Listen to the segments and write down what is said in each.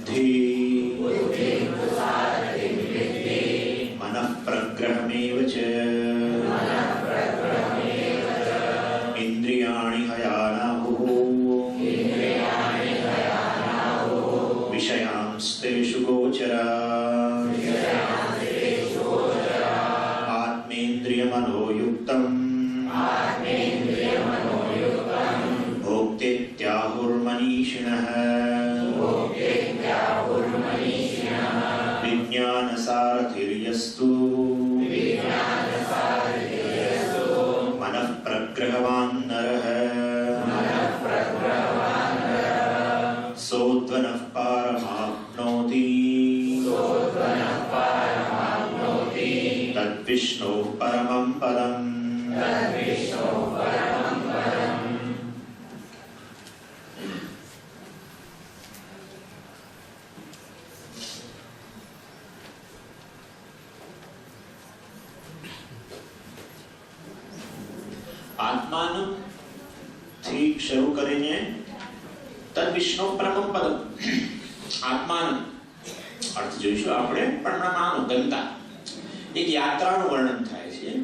बुद्धि मनः प्रग्रहमेव च इंद्रियाणि हयानाहुः विषयांस्तेषु गोचरा आत्मेन्द्रियमनोयुक्तम् भोक्तेत्याहुर्मनीषिणः विज्ञानसारथिर्यस्तु मनः प्रग्रहवान् नरः सोऽध्वनः पारमाप्नोति तद्विष्णोः परमं पदम्। आत्मानं થી શરૂ કરીને તદ વિષ્ણુ પરમ પદમ આત્માનું અર્થ જોઈશું આપણે પણ માનો ગંતા એક યાત્રાનું વર્ણન થાય છે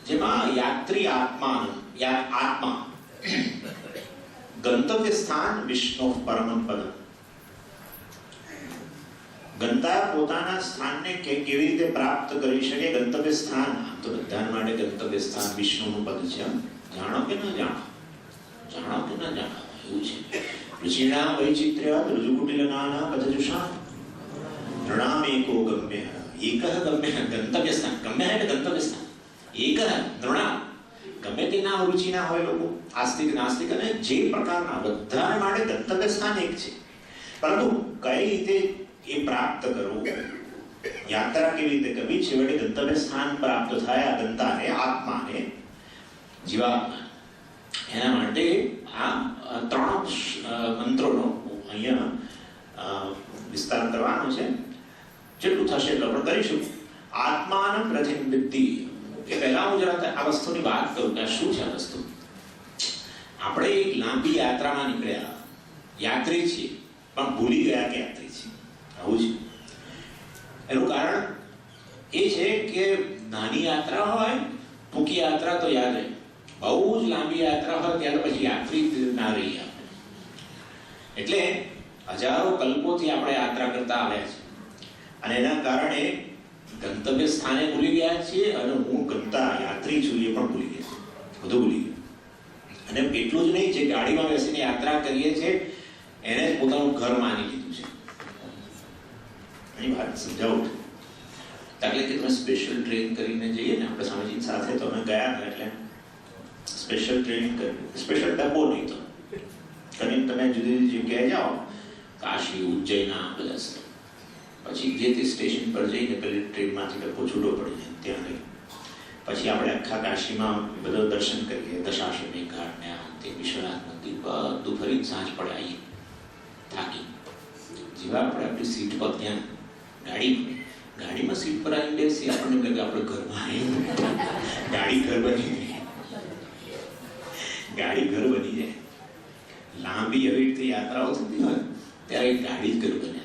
જેમાં યાત્રી આત્માનું આત્મા ગંતવ્ય સ્થાન વિષ્ણુ પરમ પદમ ગંતા પોતાના સ્થાનને કેવી રીતે પ્રાપ્ત કરી શકે ગંતવ્ય સ્થાન તો બધા માટે ગંતવ્ય સ્થાન વિષ્ણુનું પદ છે જાણો કે ન જાણો જાણો કે ન જાણો એવું છે ઋષિણામ વૈચિત્ર્ય ઋજુકુટિલનાના પદજુષા નૃણામ એકો ગમ્ય એકઃ ગમ્ય ગંતવ્ય સ્થાન ગમ્ય એટલે ગંતવ્ય સ્થાન એકઃ નૃણામ ગમે તેના રુચિના હોય લોકો આસ્તિક નાસ્તિક અને જે પ્રકારના બધા માટે ગંતવ્ય સ્થાન એક છે પરંતુ કઈ રીતે એ પ્રાપ્ત કરવું યાત્રા કેવી રીતે કરવી છેવટે ગંતવ્ય સ્થાન પ્રાપ્ત થાય આ ગંતાને આત્માને જીવાત્મા એના માટે આ ત્રણ મંત્રોનો અહીંયા વિસ્તાર કરવાનો છે જેટલું થશે એટલું આપણે કરીશું આત્માન પ્રતિબિંબિતિ એ પહેલા હું જરા આ વસ્તુની વાત કરું કે શું છે આ વસ્તુ આપણે એક લાંબી યાત્રામાં નીકળ્યા યાત્રી છીએ પણ ભૂલી ગયા કે યાત્રી છીએ આવું છે એનું કારણ એ છે કે નાની યાત્રા હોય ટૂંકી યાત્રા તો યાદ રહે બહુ જ લાંબી યાત્રા હોય ત્યારે પછી યાત્રી ના રહી આપણે એટલે હજારો કલ્પોથી આપણે યાત્રા કરતા આવ્યા છે અને એના કારણે ગંતવ્ય સ્થાને ભૂલી ગયા છીએ અને હું ગંતા યાત્રી છું એ પણ ભૂલી ગયા બધું ભૂલી ગયું અને એટલું જ નહીં જે ગાડીમાં બેસીને યાત્રા કરીએ છીએ એને જ પોતાનું ઘર માની લીધું છે એ વાત સમજાવું દાખલા કે તમે સ્પેશિયલ ટ્રેન કરીને જઈએ ને આપણે સ્વામીજી સાથે તો અમે ગયા હતા એટલે સ્પેશિયલ ટ્રેન કરી સ્પેશિયલ ડબ્બો નહીં તો કરીને તમે જુદી જુદી જગ્યાએ જાઓ કાશી ઉજ્જૈના બધા પછી જે તે સ્ટેશન પર જઈને પેલી ટ્રેનમાંથી ડબ્બો છૂટો પડી જાય ત્યાં ગઈ પછી આપણે આખા કાશીમાં બધું દર્શન કરીએ દશાશ્વમેઘ ઘાટ ને તે વિશ્વનાથ મંદિર બધું ફરીને સાંજ પડે આવીએ થાકી જેવા આપણે આપણી સીટ પર ત્યાં ગાડીમાં સીટ પર આવીને બેસી આપણને લાગે આપણે ઘરમાં ગાડી ઘર બની જાય લાંબી એવી રીતે યાત્રાઓ થતી હોય ત્યારે ગાડી જ ઘર બને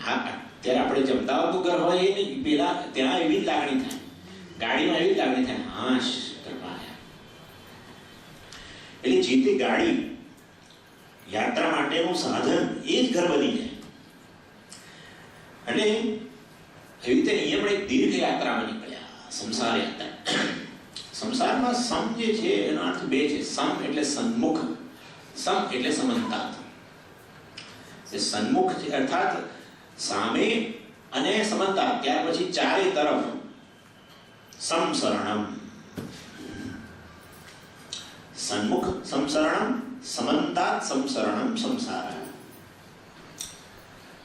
ત્યારે આપણે જમતા હોતું ઘર હોય એ નહીં પેલા ત્યાં એવી જ લાગણી થાય ગાડીમાં એવી જ લાગણી થાય હાશ ઘરમાં આવ્યા એટલે જે તે ગાડી યાત્રા માટેનું સાધન એ જ ઘર બની જાય એટલે એવી રીતે અહીંયા આપણે એક દીર્ઘ યાત્રામાં નીકળ્યા સંસાર યાત્રા સંસારમાં સમ જે છે એનો અર્થ બે છે સમ એટલે સન્મુખ સમ એટલે સમંતાત સન્મુખ અર્થાત સામે અને સમંતાત ત્યાર પછી ચારે તરફ સમસરણમ સન્મુખ સમસરણમ સમંતાત સમસરણમ સંસાર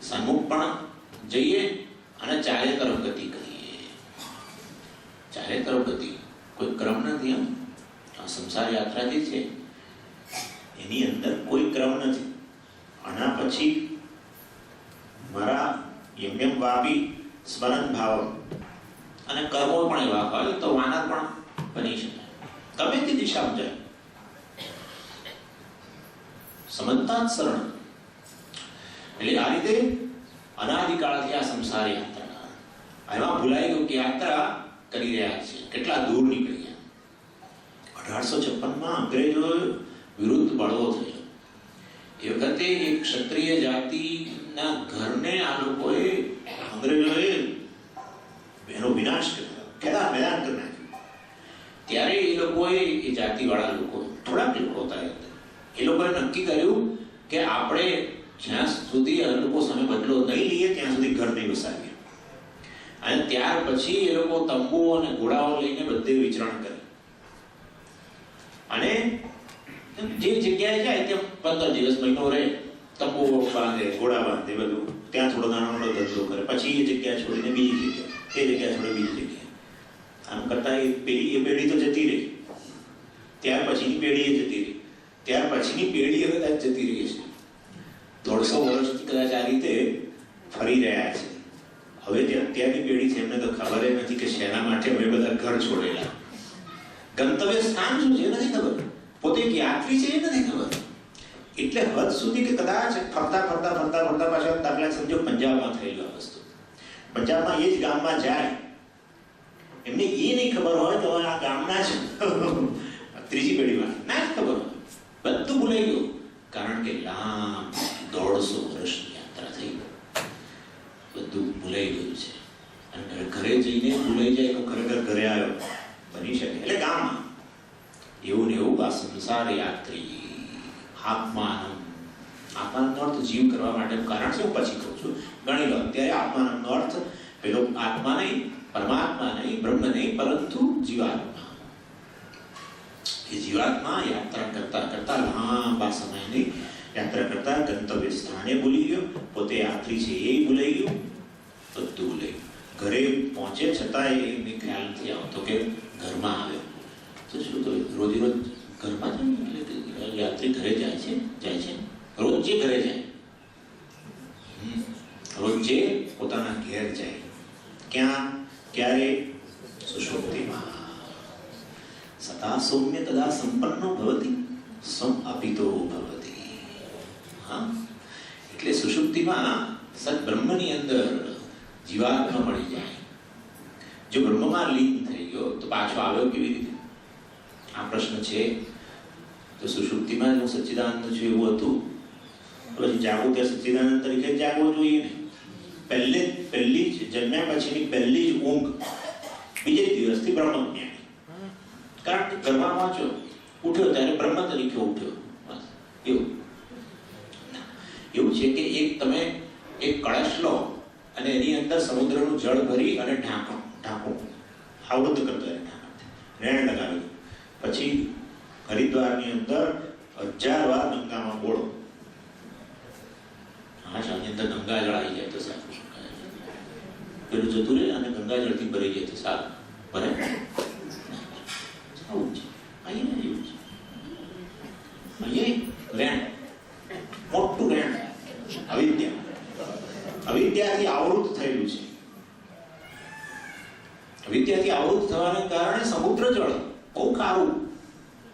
સન્મુખ પણ જઈએ અને ચારે તરફ ગતિ કરીએ ચારે તરફ ગતિ કોઈ ક્રમ નથી આ સંસાર યાત્રા જે છે એની અંદર કોઈ ક્રમ નથી આના પછી મારા યમ્યમ વાપી સ્મરણ ભાવ અને કર્મો પણ એવા હોય તો વાનર પણ બની શકાય ગમે તે દિશામાં જાય સમંતાત શરણ એટલે આ રીતે અનાદિકાળથી આ સંસાર યાત્રા, એમાં ભૂલાઈ ગયું કે યાત્રા કરી રહ્યા છે, કેટલા દૂર નીકળી ગયા. 1856માં અંગ્રેજો વિરુદ્ધ બળવો થયો. એ વખતે એક ક્ષત્રિય જાતિના ઘરને આ લોકોએ, અંગ્રેજોએ એનો વિનાશ કર્યો, ખેડા મેદાન કરી નાખ્યું. ત્યારે એ લોકોએ, એ જાતિવાળા લોકો, થોડાક લોકો હતા, એ લોકોએ નક્કી કર્યું કે આપણે જ્યાં સુધી આ લોકો સામે બદલો નહીં લઈએ ત્યાં સુધી ઘર નહીં વસાવીએ. અને ત્યાર પછી એ લોકો તંબુઓ અને ઘોડાઓ લઈને બધે વિચરણ કરે અને જે જગ્યાએ જાય ત્યાં 15 દિવસ, મહિનો રહે, તંબુઓ બાંધે, ઘોડા બાંધે, બધું ત્યાં થોડો નાનો મોટો ધંધો કરે. પછી એ જગ્યા છોડીને બીજી જગ્યા, એ જગ્યા છોડી બીજી જગ્યાએ. આમ કરતા એ પેઢી તો જતી રહી. ત્યાર પછીની પેઢી એ જતી રહી. ત્યાર પછીની પેઢી કદાચ જતી રહી છે. 150 વર્ષથી કદાચ આ રીતે ફરી રહ્યા છે. હવે જે અત્યારની પેઢી છે એમને તો ખબર નથી કે શેના માટે અમે બધા ઘર છોડેલા. ગંતવ્ય સ્થાન શું છે નથી ખબર. પોતે એક યાત્રી છે એ નથી ખબર. એટલે હદ સુધી કે કદાચ ફરતા પાછા, દાખલા સમજો પંજાબમાં થયેલો વસ્તુ, પંજાબમાં એ જ ગામમાં જાય, એમને એ નહીં ખબર હોય તો આ ગામના જ ત્રીજી પેઢીમાં ના જ ખબર હોય, બધું ભૂલાઈ ગયું. કારણ કે લાંબ 150 વર્ષની યાત્રા થઈ, બધું ભૂલાઈ ગયું છે. અને ઘરે જઈને ભૂલાઈ જાય તો ખરેખર ઘરે આવ્યો બની શકે. એટલે ગામમાં એવું ને એવું આ સંસાર યાત્રી આત્માનંદનો અર્થ જીવ કરવા માટેનું કારણ છે. હું પછી કહું છું, ગણી લો. અત્યારે આત્માનંદનો અર્થ પેલો આત્મા નહીં, પરમાત્મા નહીં, બ્રહ્મ નહીં, પરંતુ જીવાત્મા. એ જીવાત્મા યાત્રા કરતા લાંબા સમયની યાત્રા કરતા ગંતવ્ય સ્થાને ભૂલી ગયો, પોતે યાત્રી છે એ ભૂલાઈ ગયો, બધું ભૂલાઈ ગયું. ઘરે પહોંચે છતાં એને ખ્યાલ નથી આવતો કે ઘરમાં આવ્યો. તો શું તો રોજ ઘરમાં જ, એટલે યાત્રી ઘરે જાય છે રોજે ઘરે જાય, રોજે પોતાના ઘેર જાય. ક્યાં? ક્યારે? સુષુપ્તિમાં. સદા સૌમ્ય તદા સંપન્નો ભવતી સમ અપિતો ભવતી. હા, એટલે સુષુપ્તિમાં સદબ્રહ્મની અંદર જીવાત્મા મળી જાય. જો બ્રહ્મમાં લીન થઈ ગયો તો પાછો આવ્યો કેવી રીતે? આ પ્રશ્ન છે. તો સુષુપ્તિમાં હું સચ્ચિદાનંદ છું એવું હતું, પછી જાગવું ત્યાં સચ્ચિદાનંદ તરીકે જાગવો જોઈએ ને. પહેલી જ જન્મ્યા પછીની પહેલી જ ઊંઘ બીજે દિવસથી બ્રહ્મ જ્ઞાની. કારણ કે ઘરમાં વાંચો, ઉઠ્યો ત્યારે બ્રહ્મ તરીકે ઉઠ્યો. એવું છે કે તમે એક કળશ લો અને એની અંદર સમુદ્રનું જળ ભરી અને ઢાંકો, આવૃત કરતો રેણ લગાવી દો. પછી હરિદ્વારની અંદર 1000 વાર ગંગામાં બોળો. આની અંદર ગંગાજળ આવી જાય તો સારું, પેલું જતું રહે અને ગંગાજળથી ભરી જાય તો સારું. બરાબર, આવું છે. અહીંયા એવું છે, અહીંયા રેણ, મોટું રેણ, અવિદ્યાથી આવૃત થયેલું છે. અવિદ્યાથી આવૃત થવાને કારણે સમુદ્ર જળ બહુ ખારું.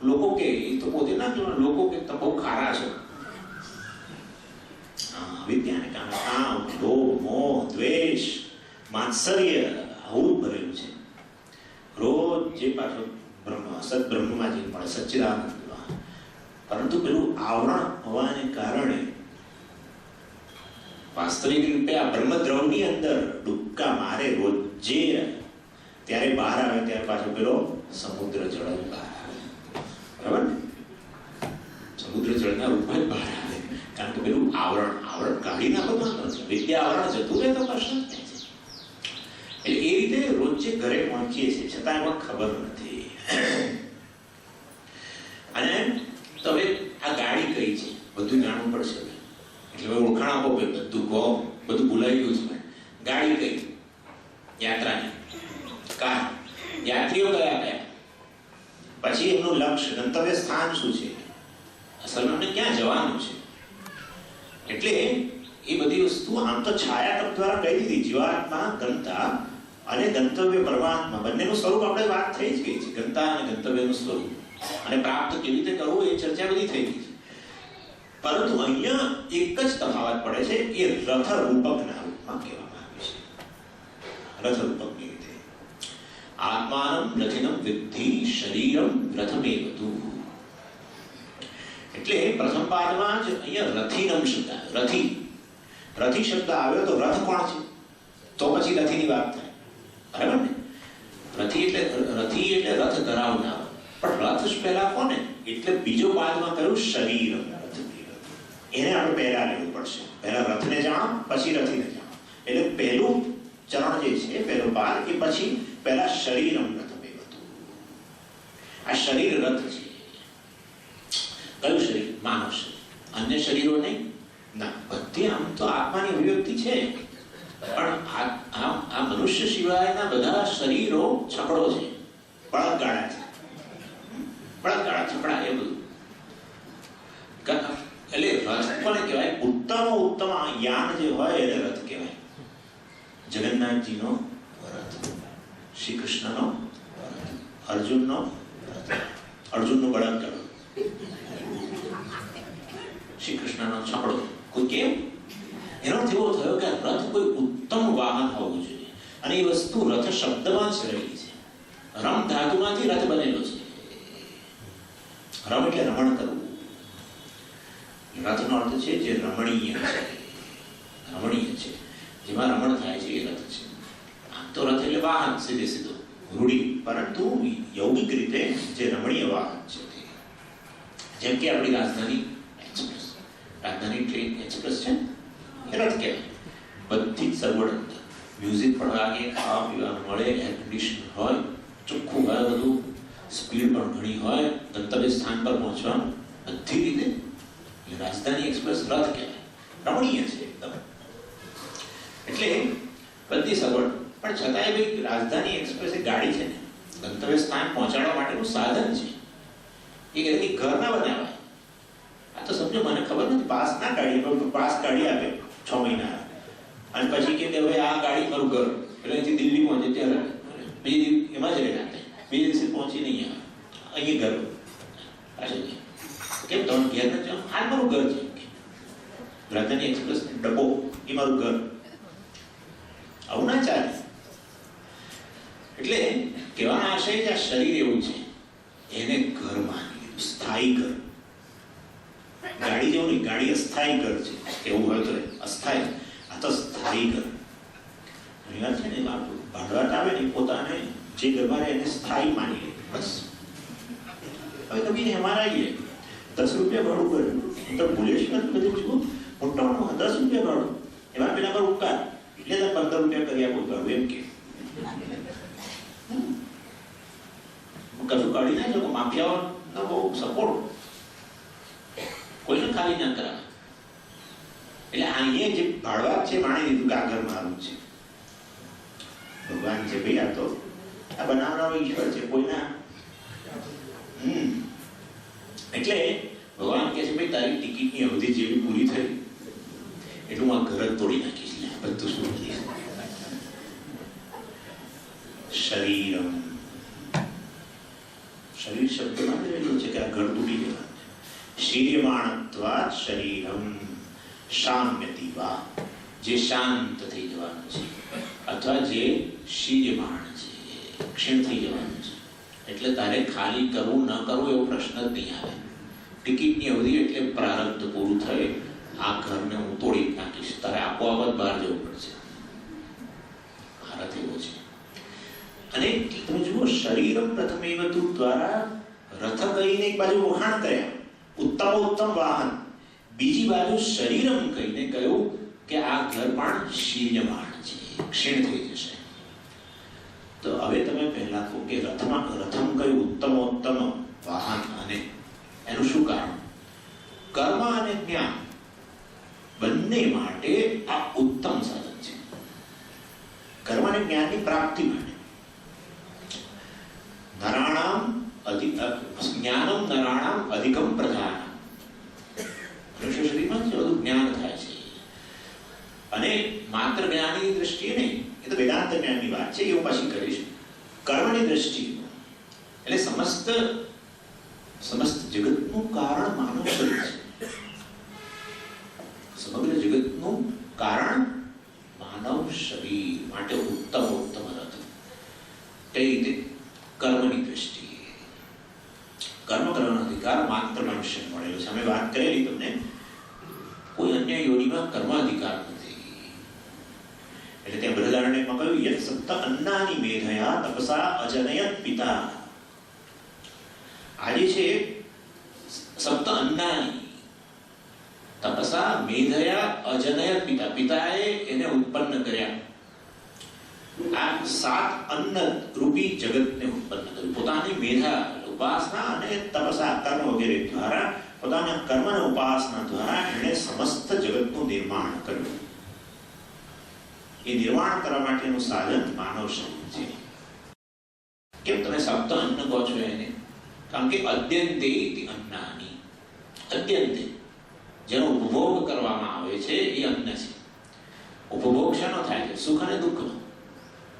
લોકો કે, એ તો પોતે ના કહેવાય, લોકો કે તમે બહુ ખારા છો. અવિદ્યાને કારણે કામ, લોભ, મોહ, દ્વેષ, માત્સર્ય આવું ભરેલું છે. રોજ જે પાછો બ્રહ્મ, સદબ્રહ્મમાં જે મળે, સચ્ચિદાનંદમાં. પરંતુ પેલું આવરણ હોવાને કારણે વાસ્તવિક રૂપે આ બ્રહ્મદ્રવની અંદર ડૂબકા મારે રોજે, ત્યારે બહાર આવે ત્યારે પાછો પેલો સમુદ્ર જળ બહાર આવે. બરાબર ને? સમુદ્ર જળના રૂપમાં જ બહાર આવે. કારણ કે પેલું આવરણ કાઢી નાખો તો વિદ્યા આવરણ જતું રહે તો પ્રશ્ન જ થાય છે. એટલે એ રીતે રોજે ઘરે પહોંચીએ છીએ છતાં એમાં ખબર નથી. અને તો હવે આ ગાડી કઈ છે બધું જાણવું પડશે. એટલે ઓળખાણ આપો, બધું કહો, બધું ભૂલાઈ ગયું છે. ગાડી કઈ? યાત્રાની કાર. યાત્રીઓ કયા? પછી એમનું લક્ષ્ય, ગંતવ્ય સ્થાન શું છે? અસલમાં ક્યાં જવાનું છે? એટલે એ બધી વસ્તુ આમ તો છાયા તત્વ દ્વારા કહી દીધી. જીવાત્મા, ગંતા અને ગંતવ્ય પરમાત્મા બંનેનું સ્વરૂપ આપણે વાત થઈ જ ગઈ છે. ગંતા અને ગંતવ્યનું સ્વરૂપ અને પ્રાપ્ત કેવી રીતે કરવું એ ચર્ચા બધી થઈ ગઈ છે. પરંતુ અહીંયા એક જ તફાવત પડે છે, એ રથ રૂપકના રૂપમાં કહેવામાં આવે છે. રથ રૂપકની રીતે આત્માનમ રથિનમ વિદ્ધિ શરીરમ રથમેવતુ. એટલે પ્રથમ પાદમાં જ અહીંયા રથિનમ શબ્દ, રથી શબ્દ આવ્યો તો રથ કોણ છે? તો પછી રથીની વાત થાય, બરાબર ને? રથી એટલે રથ ધરાવનાર, પણ રથ પહેલા કોને? એટલે બીજો પાદમાં કહ્યું શરીરમ રથમેવતુ. એને આપણે પહેલા લેવું પડશે. પહેલા રથને જાણો, પછી રથીને જાણો. એટલે પહેલું ચરણ જે છે, પહેલો પાદ, એ પછી પહેલા શરીરમ રથમેવતુ. આ શરીર રથ છે. કયું શરીર? માનવ શરીર. અન્ય શરીરો નહીં ના. બધી આમ તો આત્માની અભિવ્યક્તિ છે, પણ આ મનુષ્ય સિવાયના બધા શરીરો છકડો છે, બળદગાડા છે. બળદગાડા, છકડા, એ બધું. એટલે રથ કોને કહેવાય? ઉત્તમ યાન જે હોય એને રથ કહેવાય. જગન્નાથજીનો રથ, શ્રી કૃષ્ણનો રથ, અર્જુનનો બળદગાડો, શ્રી કૃષ્ણનો છકડો. કોઈ કેમ? એનો અર્થ એવો થયો કે રથ કોઈ ઉત્તમ વાહન હોવું જોઈએ. અને એ વસ્તુ રથ શબ્દમાં જ રહેલી છે. રમ ધાતુમાંથી રથ બનેલો છે. રમ એટલે રમણ કરવું. રથનો અર્થ છે જે રમણીય છે, જેમાં રમણ થાય છે, એ રથ છે. આમ તો રથ એટલે વાહન, સીધો રૂઢી, પરંતુ યૌગિક રીતે જે રમણીય વાહન છે, જેમ કે આપણી રાજધાની ટ્રેન એક્સપ્રેસ છે, એ રથ કહેવાય. બધી જ સગવડ, મ્યુઝિક પણ વાગે, ખાવા પીવાનું મળે, એર કન્ડિશન હોય, ચોખ્ખું હોય, બધું સ્પીડ પણ ઘણી હોય, ગંતવ્ય સ્થાન પર પહોંચવાનું બધી રીતે રાજધાની એક્સપ્રેસ રથ કહેવાય. રમણીય છે એકદમ. એટલે બધી સગવડ, પણ છતાંય ભાઈ રાજધાની એક્સપ્રેસ એ ગાડી છે ને, ગંતવ્ય સ્થાન પહોંચાડવા માટેનું સાધન છે. એ કહે ઘર ના બનાવાય. આ તો સમજો, મને ખબર નથી, પાસ ના કાઢી, પાસ કાઢી આપે 6 મહિના, અને પછી કે ભાઈ આ ગાડી મારું ઘર, એટલે અહીંથી દિલ્હી પહોંચે ત્યારે બીજી એમાં જ રહી નાખે, બીજે દિવસે પહોંચી નહીં આવે, અહીં ઘર પાછળ કેમ તમે ઘેર ન જાઓ? આ મારું ઘર છે. રાજધાની એક્સપ્રેસ ડબ્બો એ મારું ઘર. આવું ના ચાલે. એટલે કહેવાનો આશય છે, આ શરીર એવું છે, એને ઘર માની, સ્થાયી ઘર. ગાડી જેવું નહીં, ગાડી અસ્થાયી ઘર છે, એવું હોય તો અસ્થાયી. આ તો સ્થાયી ઘર. ઘણી વાર છે ને ભાડવાટ આવે ને, પોતાને જે ઘરમાં એને સ્થાયી માની લે, બસ. હવે તમે એમાં આવીએ 10 રૂપિયા ભાડું કર્યું તો ભૂલેશ્વર બધું જુઓ, મોટામાં 10 રૂપિયા ભાડું, એમાં પેલા પર ઉપકાર, એટલે 15 રૂપિયા કરી આપો ભાડું, એમ કે કશું કાઢી ના શકો. માફિયાઓનો બહુ સપોર્ટ, કોઈને ખાલી ના કરાવે. એટલે અહીંયા જે ભાડવાત છે, માણી લીધું કે આ ઘર મારું છે. ભગવાન છે ભાઈ, આ તો આ બનાવનારો ઈશ્વર છે, કોઈના. એટલે ભગવાન કહે છે ભાઈ તારી ટિકિટની અવધિ જેવી પૂરી થઈ એટલું હું આ ઘર જ તોડી નાખીશ, બધું શું કરીશ. શરીરમ, શરીર શબ્દમાં રહેલું છે કે આ ઘર તૂટી જવાનું. શીર્યમાણત્વાત શરીરમ શામ્યતિ વા, જે શાંત થઈ જવાનું છે, અથવા જે શીર્યમાણ છે, ક્ષીણ થઈ જવાનું છે. એટલે તારે ખાલી કરવું ન કરવું એવો પ્રશ્ન જ નહીં આવે. ટિકિટની અવધિ એટલે પ્રારબ્ધ પૂરું થાય, આ ઘરને હું તોડી નાખીશ, તારે આપોઆપ જ બહાર જવું પડશે. ભારત એવો છે. અને તમે જુઓ, શરીરમ પ્રથમેવતુ દ્વારા રથ કહીને એક બાજુ વખાણ કર્યા, ઉત્તમ વાહન, બીજી બાજુ શરીરમ કહીને કહ્યું કે આ ઘર પણ શીર્યમાણ છે, ક્ષીણ થઈ જશે. તો હવે તમે પહેલા કહો કે રથમ કયું ઉત્તમોત્તમ વાહન, અને એનું શું કારણ? કર્મ અને જ્ઞાન બંને માટે આ ઉત્તમ સાધન છે. કર્મ અને જ્ઞાનની પ્રાપ્તિ માટે જ્ઞાનમ નરાણામ અધિકમ પ્રધાન. મનુષ્ય શરીરમાં જ બધું જ્ઞાન થાય છે. અને માત્ર જ્ઞાનની દ્રષ્ટિએ નહીં, એ તો વેદાંત જ્ઞાનની વાત છે, એવું પછી કરીશ. કર્મની દ્રષ્ટિએ એટલે સમસ્ત જગતનું કારણ માનવ શરીર છે. જગતનું કારણ માનવ શરીર માટે ઉત્તમ રથ. તે રીતે કર્મની દ્રષ્ટિએ કર્મ કરવાનો અધિકાર માત્ર મનુષ્યને મળેલો છે. અમે વાત કરેલી તમને, કોઈ અન્ય યોનિમાં કર્મ અધિકાર નથી. એટલે ત્યાં બૃહદારણ્યકમાં કહ્યું યત સપ્ત અન્નાની મેધયા તપસા અજનયત પિતા. આજે છે સપ્ત અન્નાની તપસા મેધયા અજનયત પિતા. પિતાએ એને ઉત્પન્ન કર્યા. આ 7 અન્ન રૂપી જગતને ઉત્પન્ન કર્યું પોતાની મેધા ઉપાસના અને તપસા કર્મ વગેરે દ્વારા, પોતાના કર્મ અને ઉપાસના દ્વારા એણે સમસ્ત જગતનું નિર્માણ કર્યું. એ નિર્માણ કરવા માટેનું સાધન માનવ શરીર છે. કેમ તમે સપ્ત અન્ન કહો છો એને? કારણ કે અદ્યંતે ઇતિ અન્નાની, અદ્યંતે જેનો ઉપભોગ કરવામાં આવે છે એ અન્ન છે. ઉપભોગ શાનો થાય છે? સુખ અને દુઃખનો.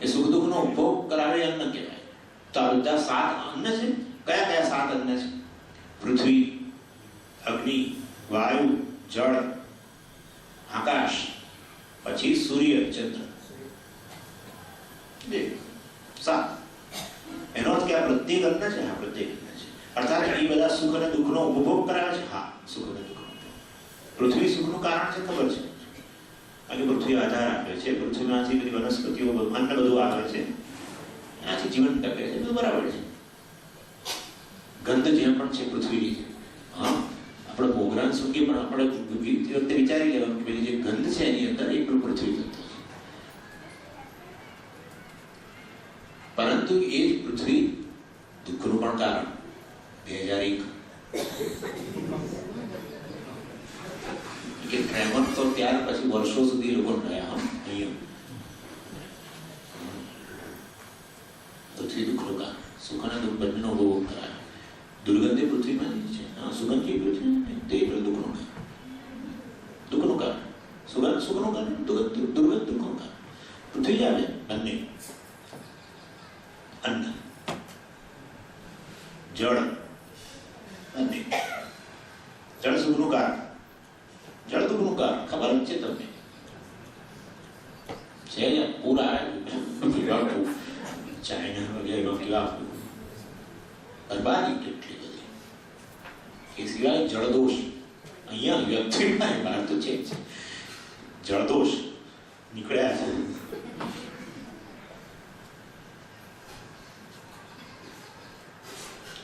એ સુખ દુઃખનો ઉપભોગ કરાવે અન્ન કહેવાય. તો આ બધા 7 અન્ન છે. કયા કયા 7 અન્ન છે? પૃથ્વી, અગ્નિ, વાયુ, જળ, આકાશ, પછી સૂર્ય, ચંદ્ર. 7. એનો અર્થ કે આ પ્રત્યેક અન્ન છે. આ પ્રત્યેક અન્ન છે અર્થાત એ બધા સુખ અને દુઃખનો ઉપભોગ કરાવે છે. હા, સુખ અને દુઃખનો. પૃથ્વી સુખનું કારણ છે, ખબર છે. કારણ કે પૃથ્વી આધાર આપે છે. પૃથ્વીમાંથી બધી વનસ્પતિઓ, અન્ન બધું આવે છે. એનાથી જીવન ટકે છે. બધું બરાબર છે. ગંધ જેમ પણ છે પૃથ્વીની છે. હા, આપણે પ્રોગ્રામ સૂકીએ પણ આપણે વખતે વિચારી લેવાનું કે જે ગંધ છે એની અંદર એ પણ પૃથ્વી તત્વ છે. પરંતુ એ જ પૃથ્વી દુઃખનું પણ કારણ. 2001 કે ટ્રેમર તો ત્યાર પછી વર્ષો સુધી લોકો રહ્યા. અહીંયા પૃથ્વી દુઃખનું કારણ. સુખ અને દુઃખ બંનેનો ઉપભોગ કરાય. દુર્ગંધે પૃથ્વીમાં છે. સુગંધી પૃથ્વી તે દુઃખનું કારણ. દુઃખનું કારણ સુગંધ સુખનું કારણ, દુર્ગંધ દુઃખનું કારણ. પૃથ્વી જ આવે બંને. અન્ન, જળ, બંને. જળ સુખનું કારણ, જળ દુઃખનું કારણ. ખબર જ છે તમને. છે પૂરા ચાઇના વગેરે કેવા બરબાદી કેટલી બધી. એ સિવાય જળદોષ અહીંયા વ્યક્તિમાં બહાર તો છે જળદોષ નીકળ્યા છે.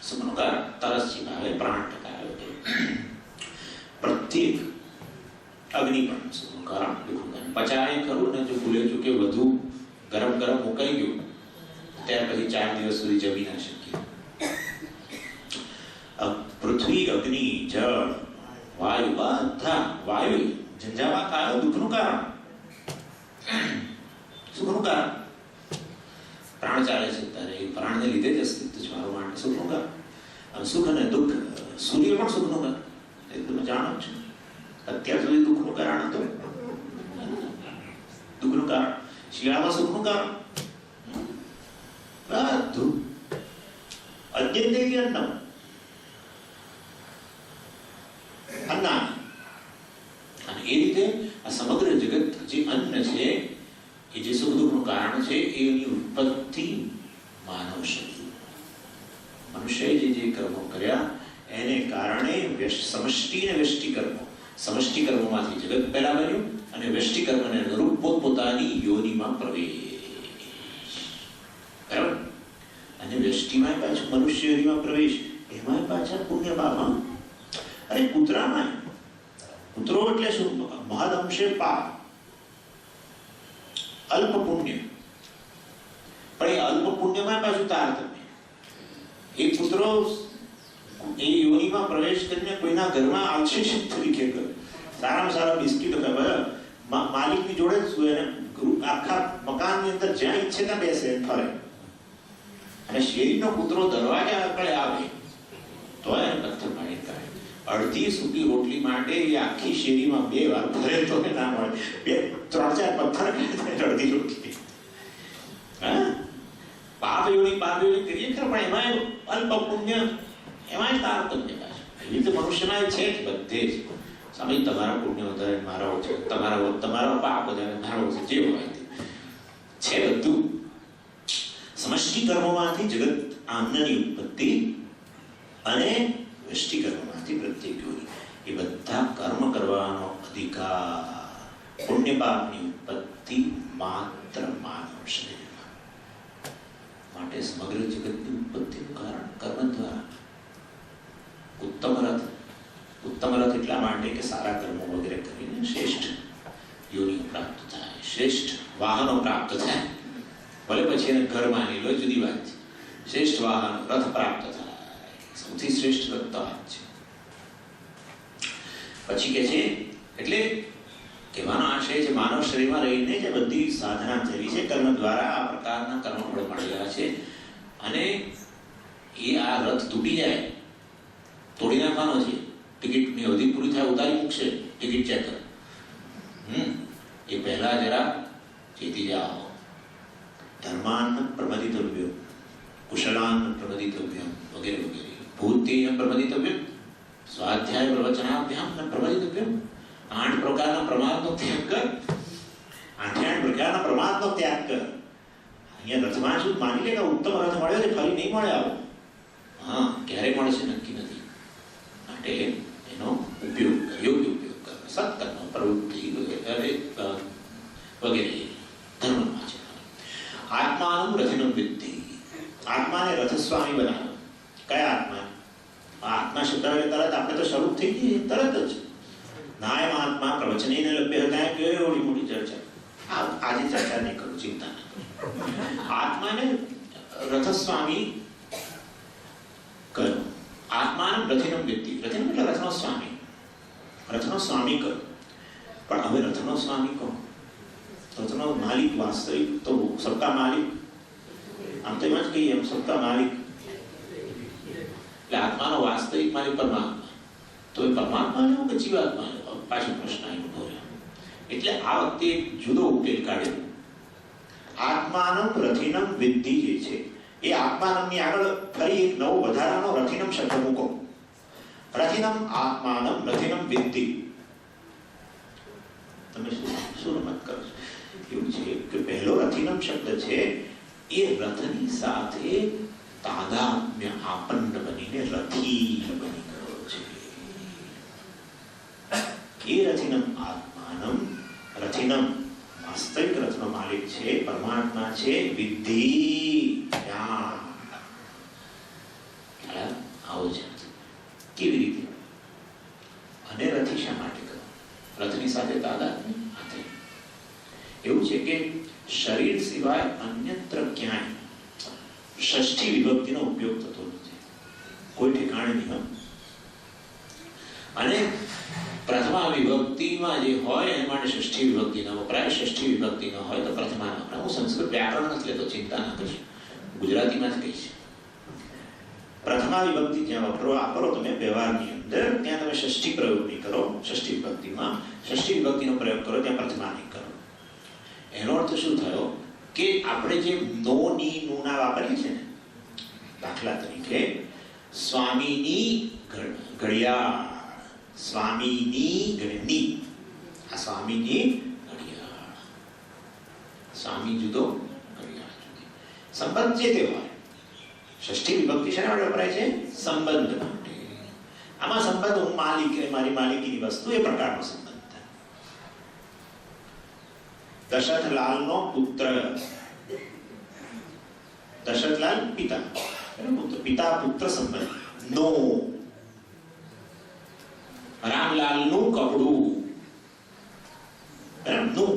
સુખનું કારણ તરસ આવે, પ્રાણ ટકાવે. પ્રત્યેક અગ્નિ પણ સુખનું કારણ, દુઃખનું કારણ. પચાય ખરું ને, જો ભૂલે ચૂકે વધુ ગરમ મુકાઈ ગયું ત્યાર પછી 4 દિવસ સુધી જમી ના શકીએ. પૃથ્વી, અગ્નિ, જળ, વાયુ, બધા વાયુ ઝંઝાવાત આવ્યો દુઃખનું કારણ. સુખનું કારણ પ્રાણ ચાલે છે ત્યારે એ પ્રાણને લીધે જ અસ્તિત્વ છે મારું માટે. સુખનું કારણ. સુખ અને દુઃખ. સૂર્ય પણ સુખનું કારણ. એ તમે જાણો છો. અત્યાર સુધી દુઃખનું કારણ હતું. દુઃખનું કારણ. શિયાળામાં સુખનું કારણ. બધું અત્યંત અન્ન અન્ના. અને એ રીતે આ સમગ્ર જગત જે અન્ન છે એ જે સુખ દુઃખનું કારણ છે એની ઉત્પત્તિ માનવ શરીર. મનુષ્યએ જે કર્મો કર્યા એને કારણે સમષ્ટિ અને વ્યષ્ટિ કર્મો. સમષ્ટિ કર્મોમાંથી જગત પેદા બન્યું અને વ્યષ્ટિ કર્મને અનુરૂપ પોતપોતાની યોનિમાં પ્રવેશ. બરાબર. અને વ્યષ્ટિમાં પાછું મનુષ્ય યોનિમાં પ્રવેશ. એમાં પાછા પુણ્ય ભાવ. અરે કૂતરામાં કૂતરો એટલે શું? મહદ અંશે પાપ, અલ્પ પુણ્ય. પણ એ અલ્પ પુણ્યમાં પાછું તારતમ્ય. એ કૂતરો એ યોનિમાં પ્રવેશ કરીને કોઈના ઘરમાં અવશેષિત તરીકે ગયો. સારામાં સારા બિસ્કીટ માલિકની જોડે જ સુએ અને આખા મકાનની અંદર જ્યાં ઈચ્છે ત્યાં બેસે ફરે. અને શેરીનો કૂતરો દરવાજા આગળ આવે તો એને પથ્થર પાડી કરે. અડધી સૂકી રોટલી માટે એ આખી શેરીમાં 2 વાર ફરે તો ના મળે. 3-4 પથ્થર અડધી રોટલી. હા, પાપ યોની કરીએ ખરા, પણ એમાં અલ્પ પુણ્ય, એમાં તારતમ્ય પાછું. એવી રીતે મનુષ્યમાં છે જ બધે જ. સ્વામી તમારા પુણ્ય વધારે મારા ઓછા, તમારા પાપ વધારે મારા ઓછા, જે હોય છે બધું સમષ્ટિ કર્મોમાંથી જગત આનંદની ઉત્પત્તિ અને વૃષ્ટિ કર્મોમાંથી પ્રત્યેક યોની, એ બધા કર્મ કરવાનો અધિકાર પુણ્ય પાપની ઉત્પત્તિ માત્ર માનવ શરીરમાં. માટે સમગ્ર જગતની ઉત્પત્તિનું કારણ કર્મ દ્વારા. ઉત્તમ રથ એટલા માટે કે સારા કર્મો વગેરે કરીને શ્રેષ્ઠ યોનિઓ પ્રાપ્ત થાય, શ્રેષ્ઠ વાહનો પ્રાપ્ત થાય. ભલે પછી એને ઘર માની લો, જુદી વાત છે. શ્રેષ્ઠ વાહનો રથ પ્રાપ્ત થાય, સૌથી શ્રેષ્ઠ રથ તો આ છે. પછી કે છે એટલે કહેવાનો આશય છે માનવ શરીરમાં રહીને જે બધી સાધના થયેલી છે કર્મ દ્વારા, આ પ્રકારના કર્મફળો મળેલા છે, અને એ આ રથ તૂટી જાય, તોડી નાખવાનો છે. ટિકિટની અવધિ પૂરી થાય ઉતારી મૂકશે, ટિકિટ ચેક કર. એ પહેલા જરા ચેતી જાઓ. ધર્માન પ્રમદિતવ્ય, કુશલાન પ્રમદિતવ્ય વગેરે વગેરે. ભૂતેય પ્રમદિતવ્ય, સ્વાધ્યાય પ્રવચનાભ્યામ પ્રમદિતવ્ય. 8 પ્રકારના પ્રમાદનો ત્યાગ કર. 8 પ્રકારના પ્રમાદનો ત્યાગ કર. અહીંયા રથમાં શું માની લે કે ઉત્તમ રથ મળ્યો છે, ફરી નહીં મળે આવો. હા, ક્યારે મળશે નક્કી નથી. માટે એનો ઉપયોગ કર, યોગ્ય ઉપયોગ કર. સત્કર્મ પ્રવૃત્તિ વગેરે ધર્મમાં છે. આત્માનું રથિનું વિદ્ધિ, આત્માને રથસ્વામી બનાવો. કયા આત્મા? આત્મા શબ્દ એટલે તરત આપણે તો શરૂ થઈ ગઈ તરત જ. નાય મહાત્મા પ્રવચને લભ્ય હતા, કેવડી મોટી ચર્ચા. આજે ચર્ચા નહીં કરું, ચિંતા ના કરો. આત્માને રથસ્વામી કરો. આત્માનું રથિનું વિદ્ધિ, રથિનું એટલે રથનો સ્વામી, રથનો સ્વામી કરો. પણ હવે રથનો સ્વામી કોણ? રથનો માલિક વાસ્તવિક તો સબકા માલિક, આમ તો એમ જ કહીએ એમ સબકા માલિક. એટલે આત્માનો વાસ્તવિક માલિક પરમાત્મા. તો એ પરમાત્મા લેવો કે જીવાત્મા લેવો? પાછો પ્રશ્ન અહીં ઉભો રહ્યો. એટલે આ વખતે એક જુદો ઉકેલ કાઢ્યો. આત્માનમ રથિનમ વિદ્ધિ જે છે એ આત્માનમની આગળ ફરી એક નવો વધારાનો રથિનમ શબ્દ મૂકો. રથિનમ આત્માનમ રથિનમ વિદ્ધિ. તમે શું રમત કરો છો? એવું છે કે પહેલો રથિનમ શબ્દ છે એ રથની સાથે તાદાત્મ્ય આપન્ન બનીને રથી બની ગયો છે. એ રથિનમ આત્માનમ, રથિનમ વાસ્તવિક રથનો માલિક છે, પરમાત્મા છે. વિદ્ધિ આવો છે. કેવી રીતે? અને રથી શા માટે કરો? રથની સાથે તાદાત્મ્ય હાથે. એવું છે કે શરીર સિવાય અન્યત્ર ક્યાંય ષષ્ઠી વિભક્તિનો ઉપયોગ થતો નથી, કોઈ ઠેકાણે નહીં. અને પ્રથમા વિભક્તિમાં જે હોય એના માટે ષષ્ઠી વિભક્તિ ન વપરાય. ષષ્ઠી વિભક્તિ ન હોય તો પ્રથમા ન વપરાય. હું સંસ્કૃત વ્યાકરણ નથી લેતો, ચિંતા ના કરશો, ગુજરાતીમાં જ કહીશ. પ્રથમા વિભક્તિ જ્યાં વાપરો તમે વ્યવહારની અંદર, ત્યાં તમે ષષ્ઠી પ્રયોગ નહીં કરો. ષષ્ઠી વિભક્તિમાં ષષ્ઠી વિભક્તિનો પ્રયોગ કરો, ત્યાં પ્રથમા નહીં કરો. એનો અર્થ શું થયો કે આપણે જે નો ની નુના વાપરીએ છીએ ને, દાખલા તરીકે સ્વામીની ઘડિયાળ, સ્વામીની ઘડિયાળ, આ સ્વામીની ઘડિયાળ, સ્વામી જુદો, ઘડિયાળ જુદી. સંબંધ જે તે હોય. ષષ્ઠી વિભક્તિ શેના માટે વપરાય છે? સંબંધ માટે. આમાં સંબંધ હું માલિક, મારી માલિકીની વસ્તુ, એ પ્રકારનો સંબંધ થાય. દશરથલાલનો પુત્ર, દશરથલાલ પિતા, પિતા પુત્ર સંબંધ. નો રામલાલનું કપડું, નું,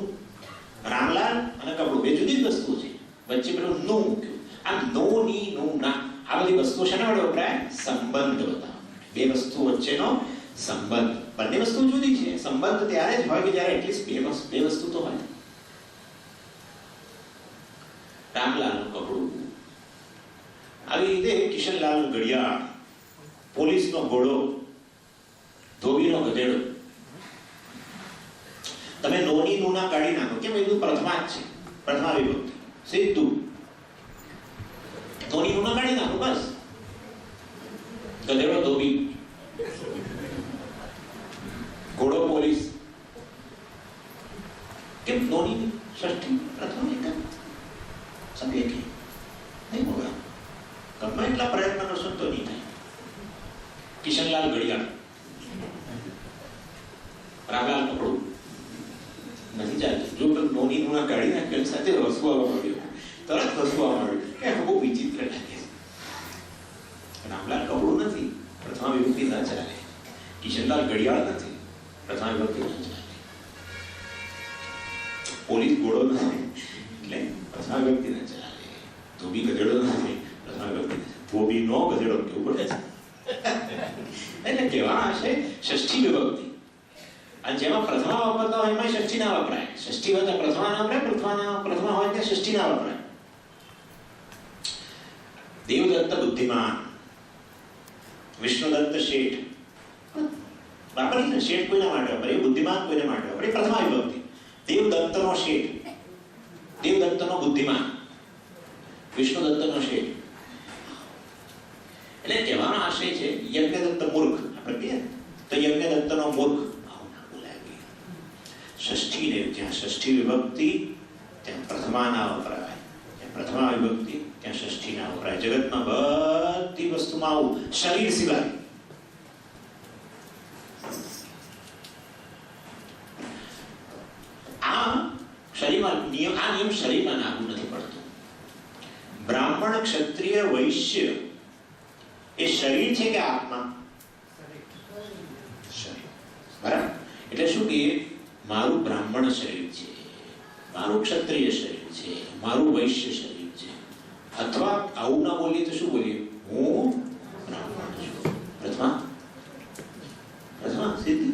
રામલાલ અને કપડું બે જુદી જ વસ્તુ છે, વચ્ચે પેલું નું મૂક્યું. આ નો ની નું ના, આ બધી વસ્તુઓ શેના વડે વપરાય? સંબંધ બતાવવા. બે વસ્તુ વચ્ચેનો સંબંધ. બંને વસ્તુ જુદી છે. સંબંધ ત્યારે જ હોય કે જ્યારે એટલીસ્ટ બે વસ્તુ તો હોય. રામલાલનું કપડું, આવી રીતે કિશનલાલનું ઘડિયાળ, પોલીસનો ઘોડો, ધોબીનો ગધેડો. તમે નોની નુના કાઢી નાખો. કેમ? એ બધું પ્રથમા જ છે, પ્રથમા વિભક્તિ, સીધું. ધોની નુના કાઢી નાખો બસ. ગધેડો ધોબી, ઘોડો કિશનલાલ ઘડિયાળ, રામલાલ કપડું નથી ચાલતું. જો પેલું નોની નુના કાઢી નાખેલ સાથે હસવા માંડ્યું, તરત હસવા માંડ્યું. એ બહુ વિચિત્ર લાગે. રામલાલ કપડું નથી, પ્રથમા વિભક્તિ ના ચાલે. કિશનલાલ ઘડિયાળ નથી, પ્રથમા વિભક્તિ ના ચાલે. પોલીસ ઘોડો નથી એટલે પ્રથમા વિભક્તિ ના ચાલે. ધોબી ગધેડો નથી, પ્રથમા વિભક્તિ ના ચાલે. ધોબી નો ગધેડો કેવું પડે છે. એટલે કહેવા હશે ષષ્ઠી વિભક્તિ. અને જેમાં પ્રથમા વાપરતા હોય એમાં ષષ્ઠી ના વપરાય. ષષ્ઠી હોય તો પ્રથમા ના વપરાય, પ્રથમા હોય ત્યાં ષષ્ઠી ના વપરાય. દેવદત્ત બુદ્ધિમાન, વિષ્ણુદત્ત શેઠ. વાપરી ને શેઠ કોઈના માટે વાપરે, બુદ્ધિમાન કોઈને માટે વાપરે. પ્રથમા વિભક્તિ. દેવદત્તનો શેઠ, દેવદત્તનો બુદ્ધિમાન, વિષ્ણુદત્તનો શેઠ. એટલે કહેવાનો આશય છે યજ્ઞદત્ત મૂર્ખ. આપણે કહીએ તો યજ્ઞદત્તનો મૂર્ખ આવું ના બોલાય. ષષ્ઠી ને જ્યાં ષષ્ઠી વિભક્તિ ત્યાં પ્રથમા ના વપરાય, જ્યાં પ્રથમા વિભક્તિ ત્યાં ષષ્ઠી ના વપરાય. જગતમાં બધી વસ્તુમાં આવું, શરીર સિવાય. આ નિયમ શરીરમાં લાગુ નથી પડતો. બ્રાહ્મણ, ક્ષત્રિય, વૈશ્ય એ શરીર છે કે આત્મા? શરીર. બરાબર. એટલે શું કે મારું બ્રાહ્મણ શરીર છે, મારું ક્ષત્રિય શરીર છે, મારું વૈશ્ય શરીર છે. અથવા આવું ના બોલીએ તો શું બોલીએ? હું બ્રાહ્મણ છું. પ્રથમા સિદ્ધિ.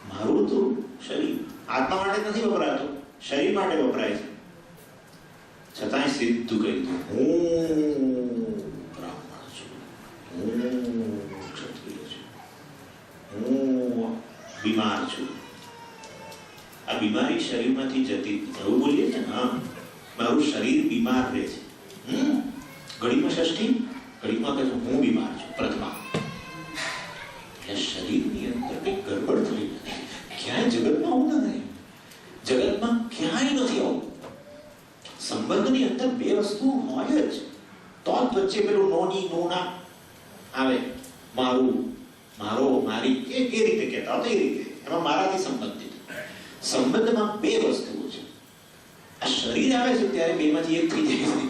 મારું તો શરીર આત્મા માટે નથી વપરાતો, શરીર માટે વપરાય છે. છતાંય સીધું કહી દઉં, હું બ્રાહ્મણ છું, હું ક્ષત્રિય છું, હું બીમાર છું. આ બીમારી શરીરમાંથી જતી એવું બોલીએ છે ને. હા, મારું શરીર બીમાર રહે છે. ઘડીમાં ષષ્ઠી, ઘડીમાં કહે હું બીમાર છું. પ્રથમા. એટલે શરીરની અંદર કંઈક ગડબડ થઈ નથી. ક્યાંય જગતમાં આવું નથી. જગતમાં ક્યાંય નથી આવું. સંબંધની અંદર બે વસ્તુ હોય જ, તો જ વચ્ચે પેલું નોની નોના આવે. મારું, મારો, મારી એ રીતે કહેતા હોય તો એ રીતે. એમાં મારાથી સંબંધિત. સંબંધમાં બે વસ્તુઓ છે. આ શરીર આવે છે ત્યારે બેમાંથી એક થઈ જાય છે.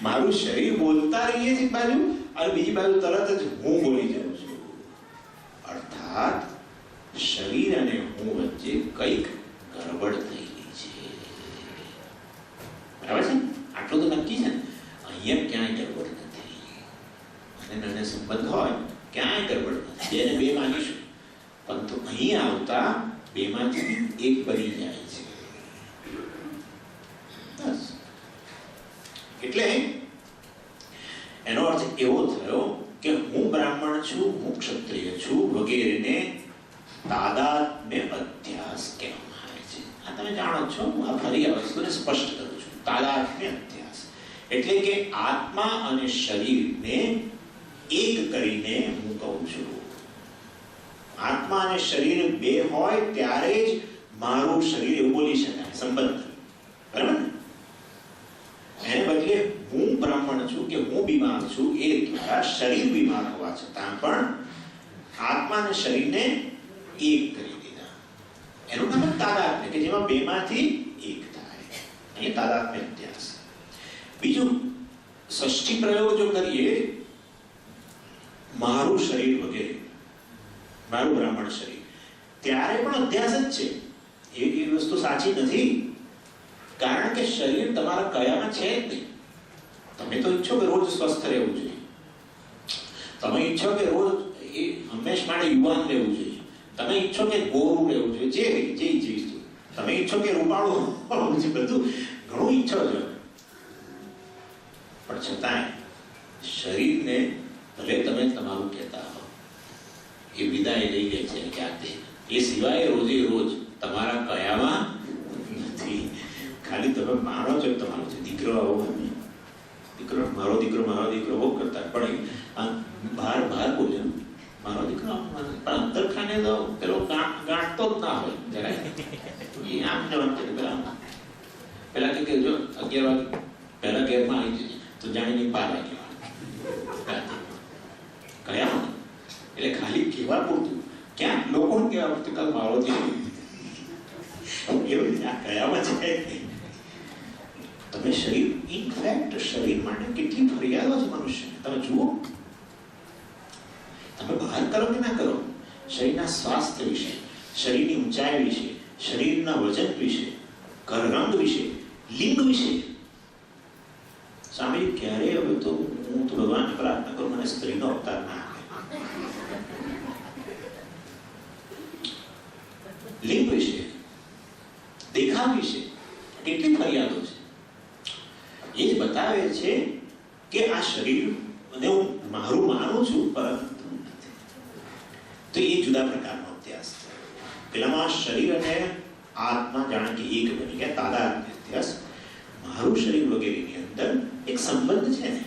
મારું શરીર બોલતા રહીએ છે એક બાજુ, અને બીજી બાજુ તરત જ હું બોલી જાઉં છું. અર્થાત શરીર અને હું વચ્ચે કંઈક ગડબડ થઈ ગઈ છે. બરાબર છે? આટલું તો નક્કી છે. અહીંયા ક્યાંય ગડબડ નથી. અને નાના સંબંધ હોય ક્યાંય ગડબડ નથી. બેને બે માનીશું, પરંતુ અહીં આવતા બેમાંથી એક બની જાય છે. બસ. એટલે એનો અર્થ એવો થયો કે હું બ્રાહ્મણ છું, હું ક્ષત્રિય છું વગેરેને તાદાત્મ્ય અધ્યાસ કહેવામાં આવે છે. આ તમે જાણો છો, હું આ ફરી આ વસ્તુને સ્પષ્ટ કરું છું. તાદાત્મ્ય અધ્યાસ એટલે કે આત્મા અને શરીરને એક કરીને હું કહું છું. આત્મા અને શરીર બે હોય ત્યારે જ મારું શરીર એવું બોલી શકાય. સંબંધ. બરાબર ને? એને બદલે હું બ્રાહ્મણ છું કે હું બીમાર છું એ દ્વારા શરીર બીમાર હોવા છતાં પણ આત્મા અને શરીરને એક કરી દીધા. એનું નામ તાદાત્મ્ય, કે જેમાં બેમાંથી એક થાય. એ તાદાત્મ્ય અધ્યાસ. બીજું, ષષ્ઠી પ્રયોગ જો કરીએ, મારું શરીર વગેરે, મારું બ્રાહ્મણ શરીર, ત્યારે પણ અધ્યાસ જ છે. એ વસ્તુ સાચી નથી. કારણ કે શરીર તમારા કયામાં છે જ નહીં. તમે તો ઈચ્છો કે રોજ સ્વસ્થ રહેવું જોઈએ, તમે ઈચ્છો કે રોજ હંમેશ માટે યુવાન રહેવું જોઈએ, તમે ઈચ્છો કે ગોરું રહેવું જોઈએ, જે તમે ઈચ્છો કે રૂપાળું હોવું જોઈએ, બધું ઘણું ઈચ્છો છો. પણ છતાંય શરીરને ભલે તમે તમારું કહેતા હો, એ વિદાય લઈ લે છે ક્યાંક. એ સિવાય રોજે રોજ તમારા કયામાં નથી. ખાલી તમે માનો છો તમારો દીકરો આવો, દીકરો મારો દીકરો બહુ કરતા, પણ બહાર બોલે મારો દીકરો, પણ અંતરખાને તો પેલો ગાંઠતો જ ના હોય જરાય. એ આમ જવાનું પેલા કે જો 11 વાગે પહેલા ઘેરમાં આવી જઈએ તો જાણીને 12 વાગે કયા એટલે ખાલી કેવા પૂરતું, ક્યાંક લોકોને કેવા પૂરતું કાલ મારો છે એવું કયામાં છે. તમે શરીર, ઇનફેક્ટ શરીર માટે કેટલી ફરિયાદો છે મનુષ્યને. તમે જુઓ, તમે બહાર કરો કે ના કરો, શરીરના સ્વાસ્થ્ય વિશે, શરીરની ઊંચાઈ વિશે, શરીરના વજન વિશે, રંગ વિશે, લિંગ વિશે. સ્વામી ક્યારે હવે તો હું તો ભગવાનને પ્રાર્થના કરું મને સ્ત્રીનો અવતાર ના આપે. લિંગ વિશે, દેખાવ વિશે કેટલી ફરિયાદો છે. એ જ બતાવે છે કે આ શરીર મને હું મારું માનું છું પરંતુ નથી. તો એ જુદા પ્રકારનો અભ્યાસ છે. પેલામાં શરીર અને આત્મા જાણે કે એક બની ગયા, તાદાત્મ્ય અભ્યાસ. મારું શરીર વગેરેની અંદર એક સંબંધ છે ને,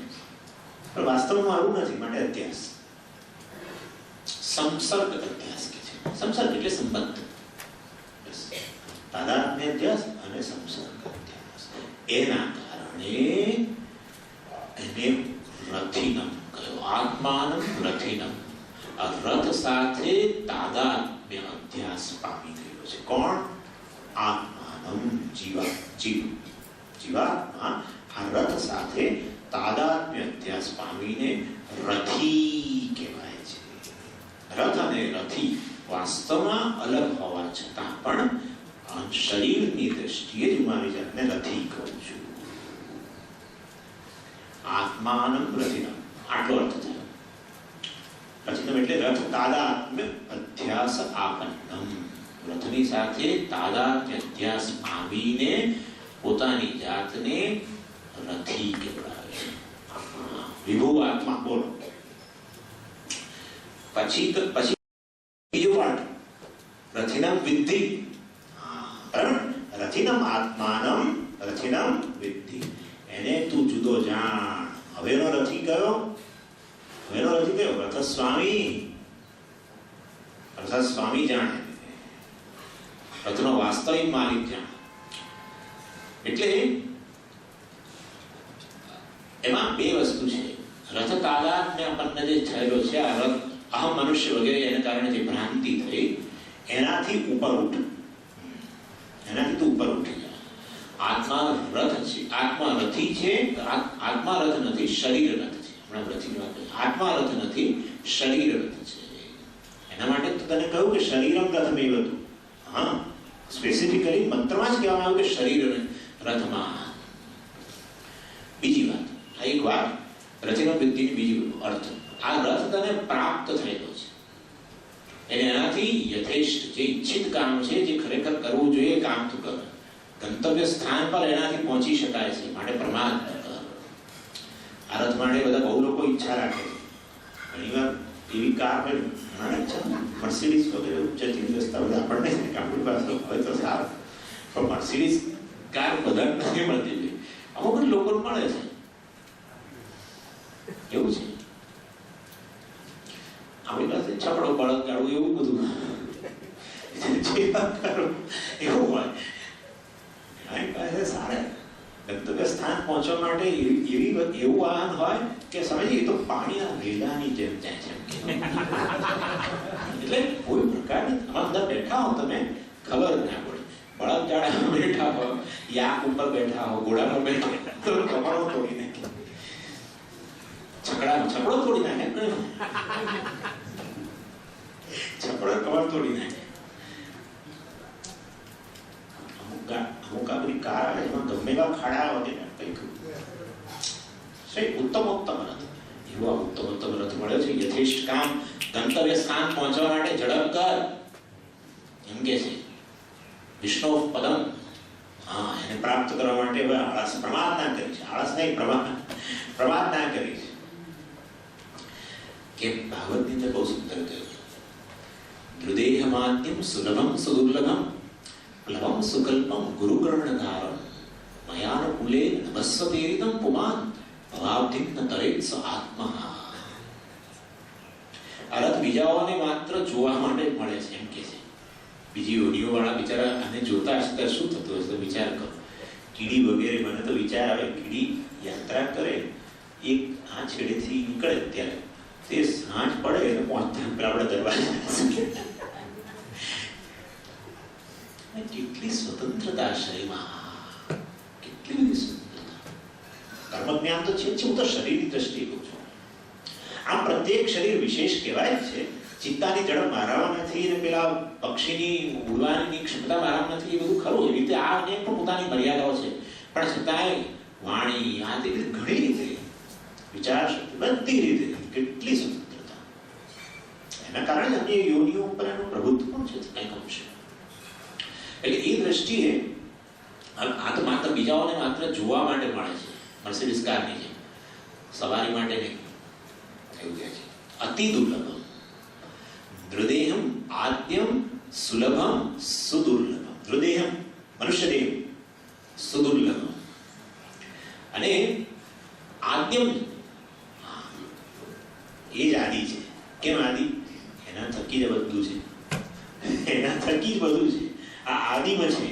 પણ વાસ્તવમાં મારું નથી, માટે અભ્યાસ સંસર્ગ અભ્યાસ કે છે. સંસર્ગ એટલે સંબંધ, તાદાત્મ્ય અભ્યાસ અને સંસર્ગ અભ્યાસ. એના કારણે એને રથિનમ કહ્યું, આત્માનમ રથિનમ. આ રથ સાથે તાદાત્મ્ય અભ્યાસ પામી ગયો છે. કોણ? આત્માનમ, જીવાત્મા આ રથ સાથે તાદાત્મ્ય અભ્યાસ પામીને રથી કહેવાય છે. રથ અને રથી વાસ્તવમાં અલગ હોવા છતાં પણ શરીરની દ્રષ્ટિએ જ મારી જાતને રથી કહું છું. આત્માનમ રથિનમ, આટલો અર્થ થયો. રથિનમ એટલે રથ તાદાત્મ્ય અધ્યાસ આપન્નમ. રથની સાથે તાદાત્મ્ય અધ્યાસ પામીને પોતાની જાતને રથી કહેવાય. વિભુ આત્મા. બોલો પછી બીજો પાઠ, રથિનમ વિદ્ધિ. રથિનમ આત્માનમ રથિનમ વિદ્ધિ. એને તું જુદો જાણ. હવેનો રથી કયો? હવેનો રથી કયો? રથસ્વામી. રથસ્વામી જાણે, રથનો વાસ્તવિક માલિક જાણે. એટલે એમાં બે વસ્તુ છે. રથ તાદાત્મ્ય આપણને જે થયેલો છે, આ રથ અહમ મનુષ્ય વગેરે એને કારણે જે ભ્રાંતિ થઈ, એનાથી ઉપર ઉઠ, એનાથી તું ઉપર ઉઠી જા. આત્મા રથ છે, આત્મા રથી છે. આત્મા રથ નથી, શરીર રથ છે. હમણાં રથની વાત કરી. આત્મા રથ નથી, શરીર રથ છે. એના માટે તો તને કહ્યું કે શરીરમ રથમેવ હતું. હા, સ્પેસિફિકલી મંત્રમાં જ કહેવામાં આવ્યું કે શરીર રથમાં. બીજી વાત, આ એક વાત રથિનમ વિદ્ધિની બીજી અર્થ, આ રથ તને પ્રાપ્ત થયેલો છે. એનાથી યથેષ્ટ જે ઈચ્છિત કામ છે, જે ખરેખર કરવું જોઈએ કામ તું કર. ગંતવ્ય સ્થાન પર એનાથી પહોંચી શકાય છે, માટે પ્રમાદ ન કર. આ રથ માટે બધા બહુ લોકો ઈચ્છા રાખે છે. ઘણીવાર એવી કાર મર્સિડીઝ વગેરે જતી રસ્તા બધા આપણને આપણી પાસે હોય તો સારું, પણ મર્સિડીઝ કાર બધા નથી મળતી. અમુક લોકો મળે છે, એવું છે. આપણી પાસે છપડો બળદ ગાડું એવું બધું એવું હોય. આપણી પાસે સારા ગંતવ્ય સ્થાન પહોંચવા માટે એવું વાહન હોય કે સમજી એ તો પાણીના વેલાની જેમ જાય છે. એટલે કોઈ પ્રકારની અંદર બેઠા હો તમે, ખબર ના પડે. બળદ ગાડામાં બેઠા હો, યાક ઉપર બેઠા હો, ઘોડામાં બેઠા તો કમરો તોડી નાખે, છકડો તોડી નાખે, છકડો કમર તોડી નાખે. અમુક આ બધી કાર આવે એમાં ગમે એવા ખાડા વગેરે કંઈક ઉત્તમ રથ, એવો આ ઉત્તમ રથ મળ્યો છે. યથેષ્ટ કામ, ગંતવ્ય સ્થાન પહોંચવા માટે ઝડપ કર એમ કે છે. વિષ્ણુ પદમ, હા, એને પ્રાપ્ત કરવા માટે આળસ પ્રમાદ ના કરી છે. આળસ નહીં, પ્રમાદ ના કરી છે. કે ભાગવતની અંદર બહુ સુંદર કહ્યું, ધ્રુદેહ માધ્યમ સુલભમ સુદુર્લભમ પ્લવમ સુકલ્પમ ગુરુકર્ણધારમ મયાનુકૂલે નમસ્વતેરિતમ પુમાન ભવાબ્ધિમ ન તરેત સ આત્મા. આ રથ બીજાઓને માત્ર જોવા માટે જ મળે છે એમ કે છે. બીજી યોનિઓ વાળા બિચારા આને જોતા હશે તો શું થતું હશે? વિચાર કરો. કીડી વગેરે, મને તો વિચાર આવે, કીડી યાત્રા કરે, એક આ છેડેથી નીકળે ત્યારે તે સાંજ પડે એટલે પહોંચતા પેલા આપણે દરવાજા કેટલી સ્વતંત્રતા શરીરમાં, કેટલી બધી સ્વતંત્રતા. કર્મ જ્ઞાન તો છે, હું તો શરીરની દ્રષ્ટિએ કહું છું. આમ પ્રત્યેક શરીર વિશેષ કહેવાય છે. ચિત્તાની ઝડપ મારામાં નથી ને પેલા પક્ષીની ઉડવાની ક્ષમતા મારામાં નથી, એ બધું ખરું. એવી રીતે આ પણ પોતાની મર્યાદાઓ છે, પણ છતાંય વાણી આ તે ઘણી રીતે વિચાર શક્તિ બધી રીતે કેટલી સ્વતંત્રતા. એના કારણે અન્ય યોનિઓ ઉપર એનું પ્રભુત્વ પણ છે કંઈક અંશે. એટલે એ દ્રષ્ટિએ આ તો માત્ર બીજાઓને માત્ર જોવા માટે મળે છે, મર્સિડીઝ કારની જેમ, સવારી માટે નહીં. એવું કહે છે અતિ દુર્લભમ ધ્રુદેહમ આદ્યમ સુલભમ સુદુર્લભમ. ધ્રુદેહમ મનુષ્ય દેહ સુદુર્લભમ અને આદ્યમ એ જ આદિ છે. કેમ આદિ? એના થકી જ બધું છે, એના થકી જ બધું છે. આ આદિમાં છે,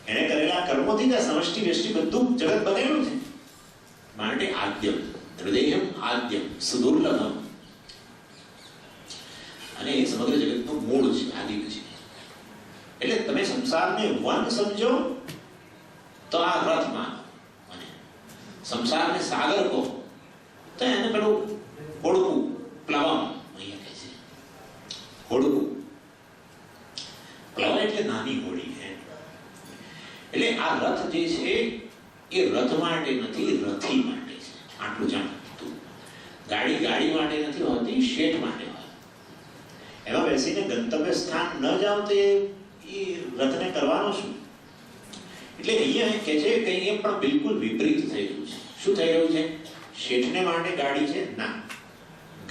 એને કરેલા કર્મોથી જ સમષ્ટિ વ્યષ્ટિ બધું જગત બનેલું છે. માટે આદ્યમ હૃદયમ આદ્યમ સુદુર્લભમ અને એ સમગ્ર જગતનું મૂળ છે, આદિ છે. એટલે તમે સંસારને વન સમજો તો આ રથ માનો, અને સંસારને સાગર કહો તો એને પેલું હોડકું પ્લવમ અહીંયા કહે છે. હોડકું પ્લવ એટલે નાની હોડી. એટલે આ રથ જે છે એ રથ માટે નથી, રથી માટે છે. આટલું જાણતું. ગાડી ગાડી માટે નથી હોતી, શેઠ માટે હોય. એમાં બેસીને ગંતવ્ય સ્થાન ન જાવ તો એ રથને કરવાનો શું? એટલે અહીંયા કહે છે કે અહીંયા પણ બિલકુલ વિપરીત થઈ રહ્યું છે. શું થઈ રહ્યું છે? શેઠને માટે ગાડી છે ના,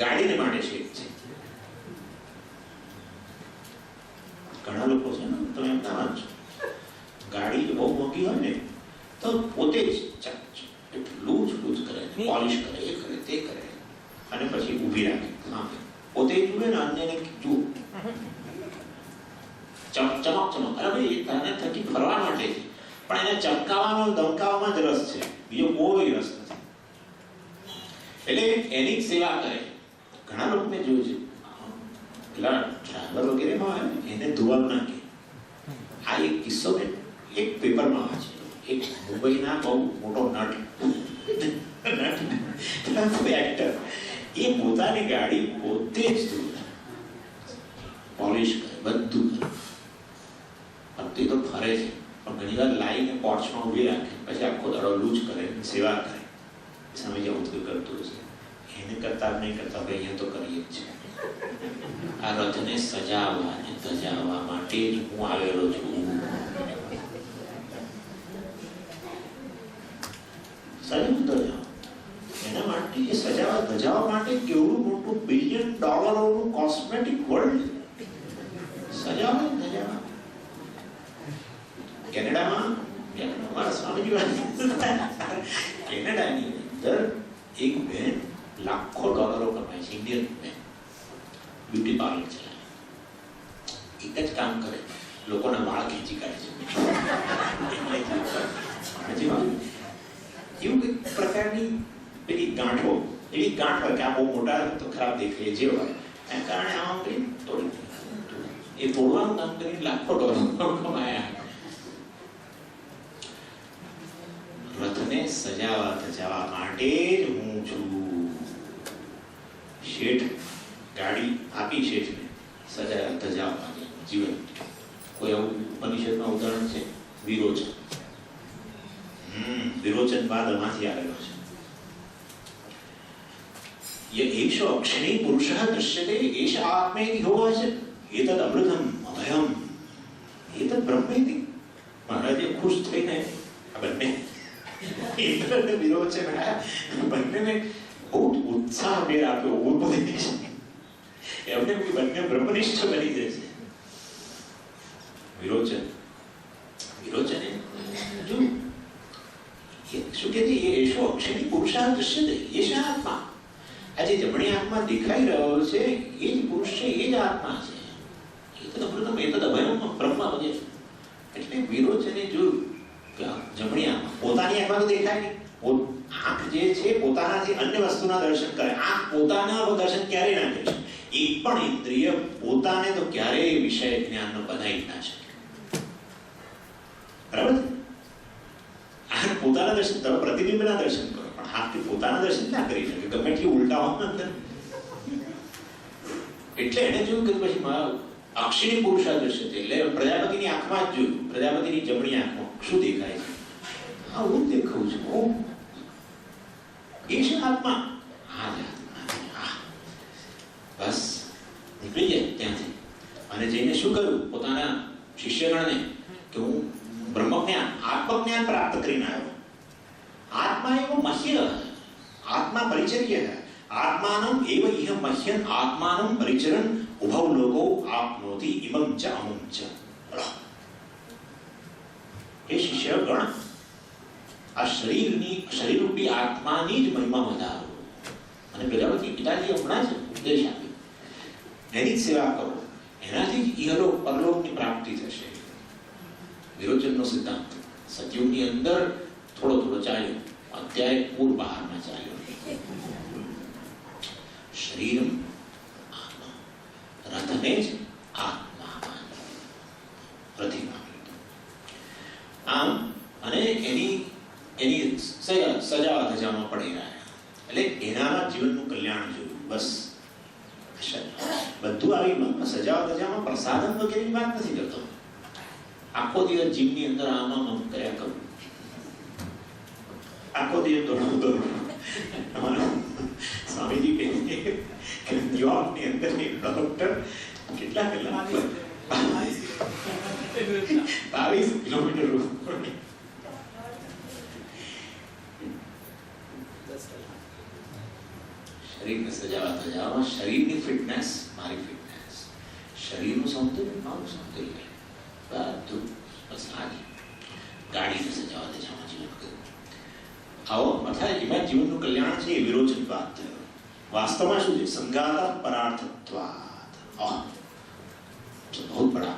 ગાડીને માટે શેઠ છે. ઘણા લોકો છે ને, તમે એમ ના માનશો, ગાડી બહુ મોંઘી હોય ને તો પોતે જ લૂજ કરે, પોલિશ કરે, એ કરે તે કરે, અને પછી ઊભી રાખે. હા, પોતે જુએ ને અન્યને જુઓ, ચમક ચમક. અરે ભાઈ તને થકી ફરવા માટે છે, પણ એને ચમકાવવાનો ધમકાવવામાં જ રસ છે, બીજો કોઈ રસ નથી. એટલે એની જ સેવા કરે. ઘણા લોકોને જોયું છે પેલા ડ્રાઈવર વગેરેમાં એને ધોવા નાખે. આ એક કિસ્સો મેં એક પેપરમાં વાંચ્યો. એક મુંબઈના બહુ મોટો નટ એક્ટર, એ પોતાની ગાડી પોતે જ ધોવે, પોલિશ કરે, બધું કરે. તે તો ફરે છે, પણ ઘણી વાર લાવીને પોર્ચમાં ઉભી રાખે, પછી આખો દાડો લૂજ કરે, સેવા કરે. સમય જવું તો કરતું હશે. એને કરતા નહીં કરતા ભાઈ અહીંયા તો કરીએ જ છે. આ રથને સજાવવા અને ધજાવવા માટે જ હું આવેલો છું. એના માટે એ સજાવવા ધજાવવા માટે કેવડું મોટું $બિલિયન કોસ્મેટિક વર્લ્ડ. સજાવવા ધજાવવા કેનેડામાં મારા સ્વામીજી કેનેડાની અંદર એક બેન લાખો ડોલરો કમાય છે, ઇન્ડિયન બેન, બ્યુટી પાર્લર ચલાવે. એક જ કામ કરે, લોકોના વાળ ખેંચી કાઢે છે. એવું કઈક પ્રકારની પેલી ગાંઠો, એવી ગાંઠ હોય કે આ બહુ મોટા તો ખરાબ દેખાય જે હોય, એના કારણે આમ કરી તોડી, એ તોડવાનું કામ કરીને લાખો ડોલર કમાયા. રથને સજાવા ધજાવા માટે જ હું છું. શેઠ ગાડી આપી શેઠને સજાવા ધજાવા માટે જીવન. કોઈ આવું ઉપનિષદમાં ઉદાહરણ છે વિરોચન. વિરોચન બાદ આમાંથી આવેલો છે. યે એષો અક્ષણી પુરુષઃ દૃશ્યતે એષ આત્મેતિ હોવાચ એતદ અમૃતમ અભયમ એતદ બ્રહ્મેતિ. મહારાજે ખુશ થઈને આ બંને ઇન્દ્ર અને વિરોચન બંનેને બહુ ઉત્સાહ મેળ આપ્યો. ઉપદેશ એમને બંને બ્રહ્મનિષ્ઠ બની જશે. વિરોચન જો શું કે એશો અક્ષરી પુરુષાર્થ દૃશ્યતે એશ આત્મા. આ જે જમણી આંખમાં દેખાઈ રહ્યો છે એ જ પુરુષ છે, એ જ આત્મા છે. એ તો પ્રથમ એ તો અભયમ બ્રહ્મ વગેરે. એટલે વિરોચને જો જમણી આંખમાં, પોતાની આંખમાં તો દેખાય નહીં. આંખ જે છે પોતાનાથી અન્ય વસ્તુના દર્શન કરે. આંખ પોતાના દર્શન ક્યારેય ના કરી શકે. એક પણ ઇન્દ્રિય પોતાને તો ક્યારેય વિષય જ્ઞાનનો બનાવી ના શકે. બરાબર? આ પોતાના દર્શન, તમે પ્રતિબિંબના દર્શન કરો, પણ હાથથી પોતાના દર્શન ના કરી શકે, ગમે એટલી ઉલટાઓ. એટલે એને જોયું કે પછી અક્ષિણી પુરુષાદર્શ છે, એટલે પ્રજાપતિની આંખમાં જ જોયું, પ્રજાપતિની જમણી આંખમાં શું દેખાય છે? હા, હું દેખાઉં છું. એ છે આત્મા. બસ નીકળી જાય ત્યાંથી અને જઈને શું કર્યું પોતાના શિષ્યગણને કે હું બ્રહ્મજ્ઞાન આત્મજ્ઞાન પ્રાપ્ત કરીને આવ્યો. આત્મા એવો મહ્ય, આત્મા પરિચર્ય, આત્માનમ એવ ઇહ મહ્યન આત્માનમ પરિચરન ઉભવ લોકો આપનોતિ ઇમં ચ અમું ચ. એ શિષ્યગણ આ શરીરરૂપી આત્માની જ મહિમા વધારો અને પ્રજાપતિ પિતાજી હમણાં જ ઉપદેશ આપ્યો, એની જ સેવા કરો, એનાથી જ ઇહલોક પરલોકની પ્રાપ્તિ થશે. વિરોચનનો સિદ્ધાંત સતયુગની અંદર થોડો થોડો ચાલ્યો, અત્યારે પૂર બહારમાં ચાલ્યો. શરીર રથને જ આત્મા પ્રતિમા. આમ અને એની સજા ધજામાં પડી રહ્યા, એટલે એનામાં જીવનનું કલ્યાણ જોયું. બસ બધું આવી સજા ધજામાં પ્રસાદન વગેરેની વાત નથી કરતો. આખો દિવસ જીવની અંદર આમાં કર્યા કરું, આખો દિવસ દોડવું. સ્વામીજી કહે ન્યુયોર્કની અંદર એક ડોક્ટર કેટલા કલાક 22 કિલોમીટર શરીરને સજાવા ધજાવા, શરીરની ફિટનેસ મારી ફિટનેસ, શરીરનું સૌંદર્ય મારું સૌંદર્ય, બધું બસ આની ગાડીને સજાવા ધજાવા જીવન કર્યું. આવો અર્થાત એમાં જીવનનું કલ્યાણ છે. એ વિરોચન વાત થયો. વાસ્તવમાં શું છે? સંગાત પરાર્થત્વાદ. બહુ બડા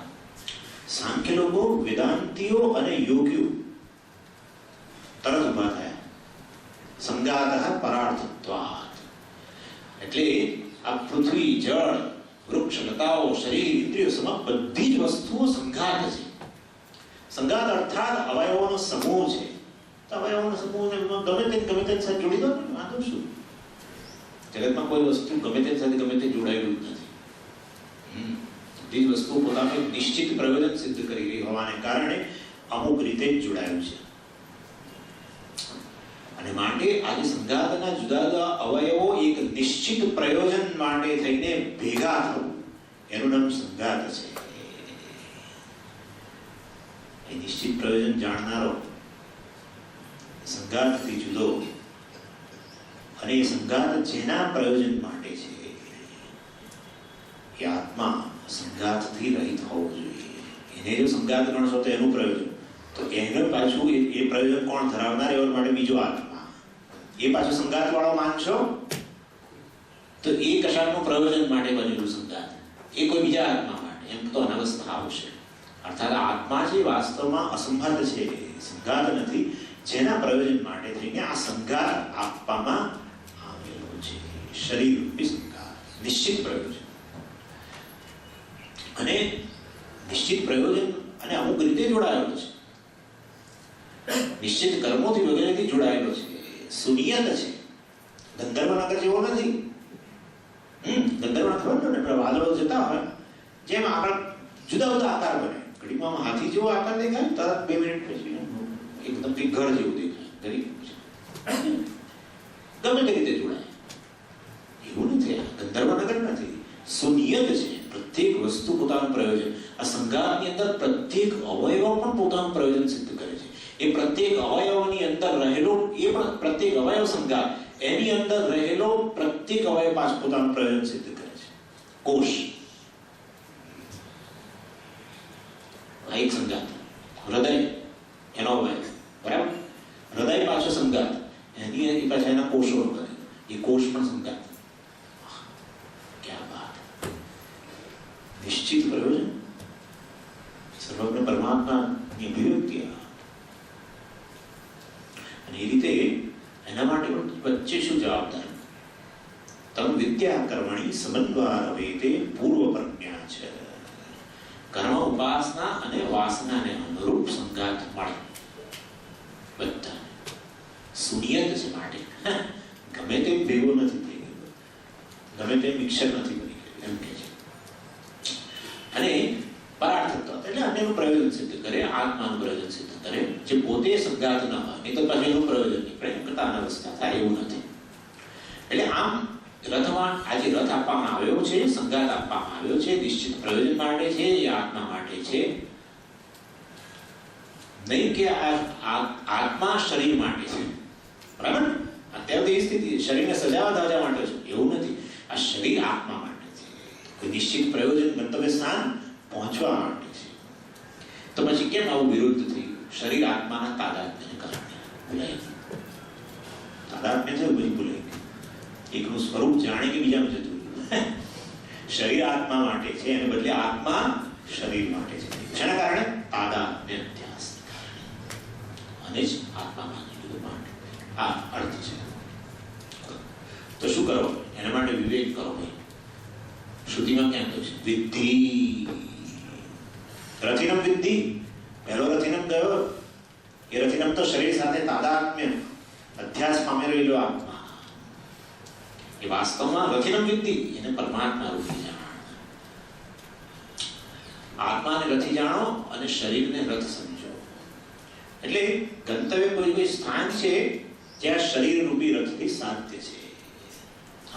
સાંખ્ય લોકો, વેદાંતિઓ અને યોગીઓ તરત ઉભા થયા. સંગાત પરાર્થત્વાદ એટલે આ પૃથ્વી, જળ, વૃક્ષ, લતાઓ, શરીર, ઇન્દ્રિયો સમ બધી જ વસ્તુઓ સંઘાત છે. સંઘાત અર્થાત અવયવોનો સમૂહ છે. તો અવયવોનો સમૂહને ગમે તે સાથે જોડી દો, વાંધો શું? જગતમાં કોઈ વસ્તુ ગમે તે સાથે ગમે તે જોડાયેલું જ નથી. બધી જ વસ્તુ પોતાનું એક નિશ્ચિત પ્રયોજન સિદ્ધ કરી રહી હોવાને કારણે અમુક રીતે જ જોડાયું છે. અને માટે આજે સંઘાતના જુદા જુદા અવયવો એક નિશ્ચિત પ્રયોજન માટે થઈને ભેગા થવું, એનું નામ સંઘાત છે. એ નિશ્ચિત પ્રયોજન જાણનારો સંઘાતથી જુદો, અને એ સંઘાત જેના પ્રયોજન માટે છે એ આત્મા સંઘાતથી રહિત હોવું જોઈએ. એને જો સંઘાત ગણશો તો એનું પ્રયોજન, તો એને પાછું એ પ્રયોજન કોણ ધરાવનાર એવા માટે બીજો આત્મા. એ પાછું સંઘાત વાળો માનશો તો એ કશાકનું પ્રયોજન માટે બનેલું સંઘાત, એ કોઈ બીજા આત્મા માટે, એમ તો અનવસ્થા આવશે. અર્થાત આત્મા જે વાસ્તવમાં અસંઘાત છે, સંઘાત નથી, જેના પ્રયોજન માટે થઈને આ સંઘાત આપવામાં આવેલો છે. શરીર રૂપી સંઘાત, નિશ્ચિત પ્રયોજન. અને નિશ્ચિત પ્રયોજન અને અમુક રીતે જોડાયેલો છે, નિશ્ચિત કર્મોથી વગેરેથી જોડાયેલો છે, સુનિયત છે. ગંધર્વનગર જેવો નથી. ગંધર્વનગર ખબર ને, વાદળો જતા હોય જેમ આગળ જુદા જુદા આકાર બને. ઘડીમાં હાથી જેવો આકાર દેખાય, તરત 2 મિનિટ પછી એકદમ ઘર જેવું દેખાય. ગમે તે રીતે જોડાય. એવું નથી, ગંધર્વનગર નથી, સુનિયત છે. પ્રત્યેક વસ્તુ પોતાનું પ્રયોજન. આ સંઘાતની અંદર પ્રત્યેક અવયવ પણ પોતાનું પ્રયોજન સિદ્ધ કરે છે. એ પ્રત્યેક અવયવની અંદર રહેલો, એ પણ પ્રત્યેક અવયવ સંઘાત, એની અંદર રહેલો પ્રત્યેક અવયવ પાછું પોતાનું પ્રયોજન સિદ્ધ કરે છે. કોષ એક સંઘાત, હૃદય એનો અવયવ, બરાબર? હૃદય પાછો સંઘાત, એની પાછા એના કોષો કરે, એ કોષ પણ સંઘાત. ક્યાં વાત! નિશ્ચિત પ્રયોજન, સર્વજ્ઞ પરમાત્માની અભિવ્યક્તિ. અને એ રીતે એના માટે પણ વચ્ચે શું જવાબદાર? તમે વિદ્યા કર્મણી સમન્વય વેદે પૂર્વ પ્રજ્ઞા છે. કર્મ ઉપાસના અને વાસનાને અનુરૂપ સંગાત મળે બધા સુનિયત છે માટે ગમે તે ભેગો નથી થઈ ગયો, ગમે તે મિક્સર નથી બની ગયું એમ કે છે. અને પરાર્થ તત્વ એટલે અન્યનું પ્રયોજન સિદ્ધ કરે, આત્માનું પ્રયોજન સિદ્ધ કરે, જે પોતે સંગાત ન હોય નહીં તો પછી એનું પ્રયોજન નીકળે, એમ કરતા અનવસ્થા થાય એવું નથી. એટલે આમ રથમાં આજે રથ આપવામાં આવ્યો છે, સંગાત આપવામાં આવ્યો છે, નિશ્ચિત પ્રયોજન માટે છે, એ આત્મા માટે છે, નહીં કે આત્મા શરીર માટે છે. બરાબર ને? અત્યારે તો એ સ્થિતિ શરીરને સજાવા ધજા માટે છે એવું નથી. આ શરીર આત્મા માટે છે, કોઈ નિશ્ચિત પ્રયોજન ગંતવ્ય સ્થાન પહોંચવા માટે છે. તો પછી કેમ આવું વિરુદ્ધ થયું? શરીર આત્માના તાદાત્મ્યને કારણે ભૂલાઈ ગયું. તાદાત્મ્ય છે પછી ભૂલાઈ ગયું. એકનું સ્વરૂપ જાણે કે બીજાનું જતું રહ્યું. શરીર આત્મા માટે છે અને બદલે આત્મા શરીર માટે છે. જેના કારણે તાદાત્મ્ય અધ્યાસ અને જ આત્મા માની લીધું માટે આ અર્થ છે. તો શું કરો? એના માટે વિવેક કરો ભાઈ. શ્રુતિમાં ક્યાં કહ્યું છે? વિદ્ધિ રથિનમ વિદ્ધિ. પહેલો રથિનમ ગયો એ રથિનમ તો શરીર સાથે તાદાત્મ્ય અધ્યાસ પામેલો રહેલો આત્મા. એ વાસ્તવમાં રથિનમ વિદ્ધિ એને પરમાત્મા રૂપી જાણો. આત્માને રથી જાણો અને શરીરને રથ સમજો. એટલે ગંતવ્ય કોઈ સ્થાન છે જ્યાં શરીર રૂપી રથથી સાધ્ય છે.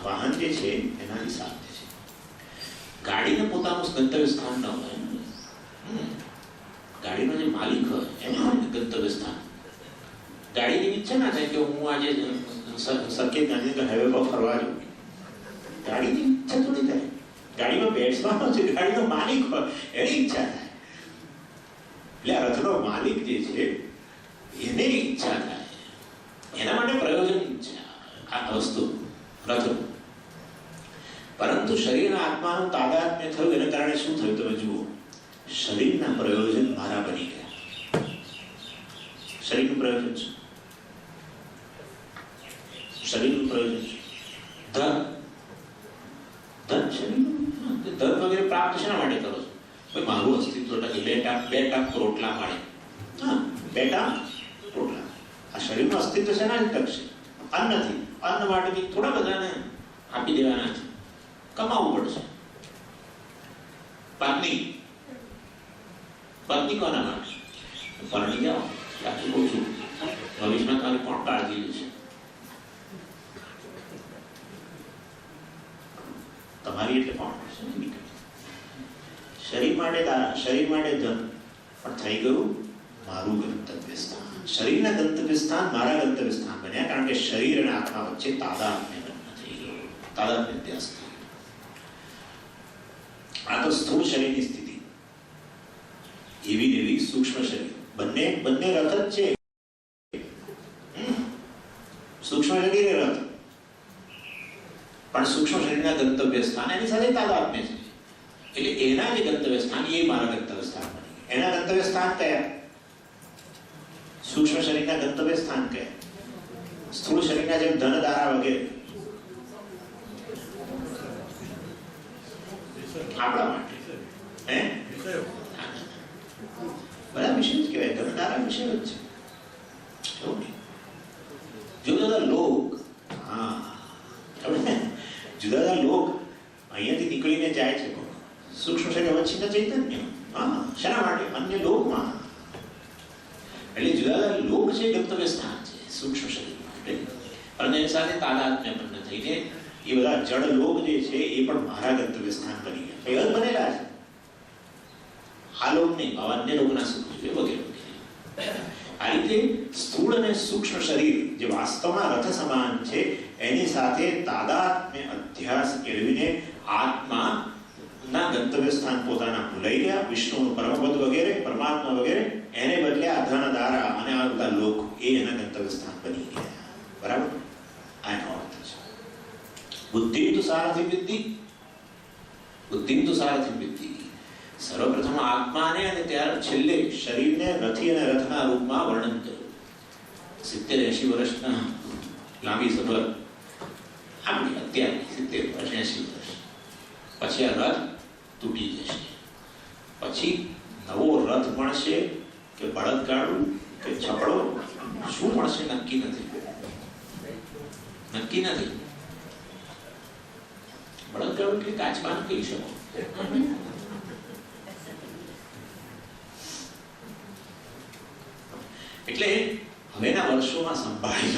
વાહન જે છે એનાથી સાધ્ય છે. ગાડીને પોતાનું ગંતવ્ય સ્થાન ન હોય. ગાડીનો જે માલિક હોય એનું ગંતવ્ય સ્થાન. ગાડીની ઈચ્છા ના થાય કે હું આજે સર્કિટ ગાંધીનગર હાઈવે પર ફરવા જાઉં. ગાડીની ઈચ્છા થોડી થાય. ગાડીમાં બેસવાનો છે ગાડીનો માલિક હોય એની ઈચ્છા થાય. એટલે આ રથનો માલિક જે છે એને ઈચ્છા થાય. એના માટે પ્રયોજન છે આ વસ્તુ રથનું. પરંતુ શરીરના આત્માનું તાદાત્મ્ય થયું એના કારણે શું થયું તમે જુઓ. શરીરના પ્રયોજન મારા બની ગયા. શરીરનું પ્રયોજન છે, શરીરનું પ્રયોજન છે ધન. ધન શરીરનું ધન વગેરે પ્રાપ્ત શેના માટે કરો છો? ભાઈ મારું અસ્તિત્વ ટકે. બે ટાંક રોટલા મળે. હા, બે ટાંક રોટલા. આ શરીરનું અસ્તિત્વ શેના ટકશે? અન્નથી. અન્ન માટે બી થોડા બધાને આપી દેવાના છે, કમાવવું પડશે. પત્ની કોના માટે? પરણી જાઓ આટલું બહુ છું. ભવિષ્યમાં તમારી કોણ કાળજી લેશે? તમારી એટલે કોણ? શરીર માટે ધન પણ થઈ ગયું મારું ગંતવ્ય સ્થાન. શરીરના ગંતવ્ય સ્થાન મારા ગંતવ્ય સ્થાન બન્યા કારણ કે શરીર અને આત્મા વચ્ચે તાદાત્મ્ય થઈ ગયું. તાદાત્મ્ય અધ્યાસ થઈ ગયો. આ તો સ્થૂળ શરીરની સ્થિતિ. એવી સૂક્ષ્મ શરીર બંને રથ જ છે. સૂક્ષ્મ શરીર રથ પણ સૂક્ષ્મ શરીરના ગંતવ્ય સ્થાન એની સાથે તાદાત્મ્ય છે. એટલે એના જે ગંતવ્ય સ્થાન એ મારા ગંતવ્ય સ્થાન બની ગયા. એના ગંતવ્ય સ્થાન કયા? સૂક્ષ્મ શરીરના ગંતવ્ય સ્થાન કયા? સ્થૂળ શરીરના જેમ ધન દારા વગેરે આપણા માટે બધા વિષય જ કહેવાય. ધનદારા વિષય જ છે. એવું નહીં. જુદા લોક, જુદા લોક અહીંયાથી નીકળીને જાય છે. સૂક્ષ્મ શરીર વચ્ચે ચૈતન્ય. શેના માટે? અન્ય લોકમાં. એટલે જુદા લોક છે ગંતવ્ય સ્થાન છે સૂક્ષ્મ શરીર માટે. અને એની સાથે તાદાત્મ્ય પણ થઈને એ બધા જડ લોક જે છે એ પણ મારા ગંતવ્ય સ્થાન બની ગયા. એ બનેલા છે. આ લોક નહીં, અન્ય લોકોના સુખ જોઈએ વગેરે વગેરે. આ રીતે સ્થૂળ અને સૂક્ષ્મ શરીર જે વાસ્તવમાં રથ સમાન છે એની સાથે તાદાત્મ્ય અધ્યાસ કેળવીને આત્મા ના ગંતવ્ય સ્થાન પોતાના ભૂલાઈ ગયા. વિષ્ણુનું પરમપદ વગેરે પરમાત્મા વગેરે એને બદલે આ ધન દારા અને આ બધા લોક એ એના ગંતવ્ય સ્થાન બની ગયા. બરાબર? આનો અર્થ છે. બુદ્ધિ તો સારથી વિદ્ધિ. બુદ્ધિ તો સારથી વિદ્ધિ. સર્વપ્રથમ આત્માને અને ત્યાર છેલ્લે શરીરને રથી અને રથના રૂપમાં વર્ણન કર્યું. 70-80 વર્ષના લાંબી સફર આપણી અત્યારે 70 વર્ષ 80 વર્ષ પછી આ રથ તૂટી જશે. પછી નવો રથ મળશે કે બળદગાડું કે છકડો, શું મળશે નક્કી નથી. બળદગાડું એટલે કાચબાનું કહી શકો. એટલે હવેના વર્ષોમાં સંભાળી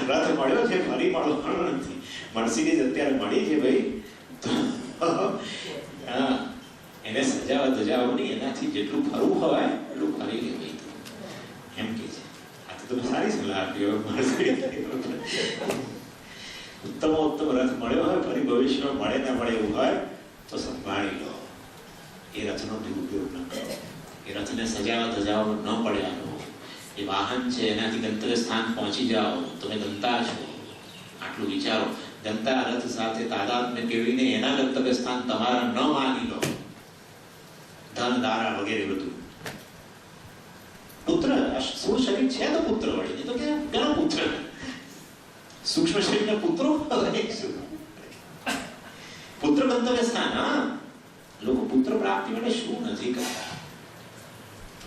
રથ મળ્યો છે, ફરી મળવાનો નથી. મર્સિડીઝ અત્યારે મળી છે ભાઈ, એને સજાવટ ધજાવવાની, એનાથી જેટલું ફરવું હોય એટલું ફરી લે ભાઈ, એમ કે છે. આ તો સારી સલાહ આપી. ઉત્તમ રથ મળ્યો હોય, ફરી ભવિષ્યમાં મળે ના મળે એવું હોય તો સંભાળી લો. એ રથનો દુરુપયોગ ન કરો. એ રથને સજાવવા ધજાવવા ન પડ્યા. એ વાહન છે, એનાથી ગંતવ્ય સ્થાન પહોંચી જાઓ. તમે ગંતા છો, આટલું વિચારો. ગંતા રથ સાથે તાદાત્મ્ય કેળવીને એના ગંતવ્ય સ્થાન તમારા ન માની લો. ધન દારા વગેરે બધું. પુત્ર સ્થૂળ શરીર છે તો પુત્ર વળી, નહીં તો કે ઘણો પુત્ર. સૂક્ષ્મ શરીરના પુત્રો પુત્ર ગંતવ્ય સ્થાન. હા, લોકો પુત્ર પ્રાપ્તિ માટે શું નથી કરતા?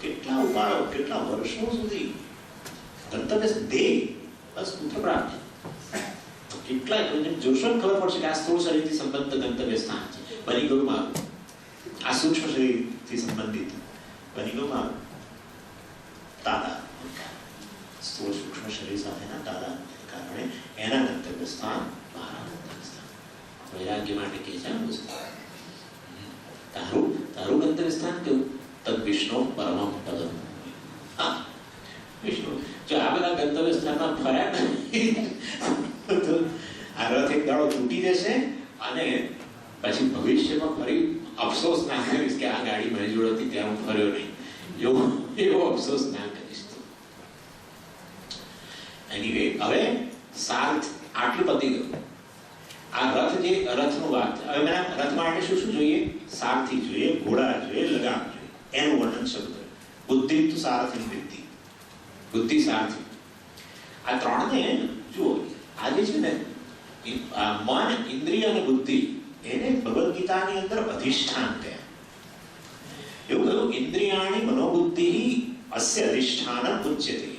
કેટલા ઉપાયો, કેટલા વર્ષો સુધી ગંતવ્ય ધ્યેય બસ પુત્ર પ્રાપ્તિ. કેટલા જોશો ખબર પડશે કે આ સ્થૂળ શરીરથી સંબંધ ગંતવ્ય સ્થાન છે, બની ગયું મારું. આ સૂક્ષ્મ શરીરથી સંબંધિત બની ગયું મારું તાદા. સ્થૂળ સૂક્ષ્મ શરીર સાથેના તાદા કારણે એના ગંતવ્ય સ્થાન મારા ગંતવ્ય સ્થાન. વૈરાગ્ય માટે કે છે તારું ગંતવ્ય સ્થાન કેવું? તદ વિષ્ણુ પરમમ પદમ. હા, વિષ્ણુ. જો આ બધા ગંતવ્ય સ્થાનમાં ફર્યા તો આ રથ એક દાડો તૂટી જશે અને પછી ભવિષ્યમાં ફરી અફસોસ ના કરીશ કે આ ગાડી મારી જોડે હતી ત્યાં હું ફર્યો નહીં, એવો અફસોસ ના કરીશ. એનીવે, હવે સાર્થ આટલું પતી ગયું. આ રથ જે રથનું વાત. હવે મેં રથ માટે શું શું જોઈએ? સારથી જોઈએ, ઘોડા જોઈએ, લગામ જોઈએ. એનું વર્ણન શરૂ કર્યું. બુદ્ધિ તો સારથી વૃત્તિ, બુદ્ધિ સારથી. આ ત્રણને જુઓ. આજે છે ને મન, ઇન્દ્રિય અને બુદ્ધિ, એને ભગવદ ગીતાની અંદર અધિષ્ઠાન કહ્યા. એવું કહ્યું, ઇન્દ્રિયાણી મનોબુદ્ધિ અસ્ય અધિષ્ઠાન ઉચ્યતે.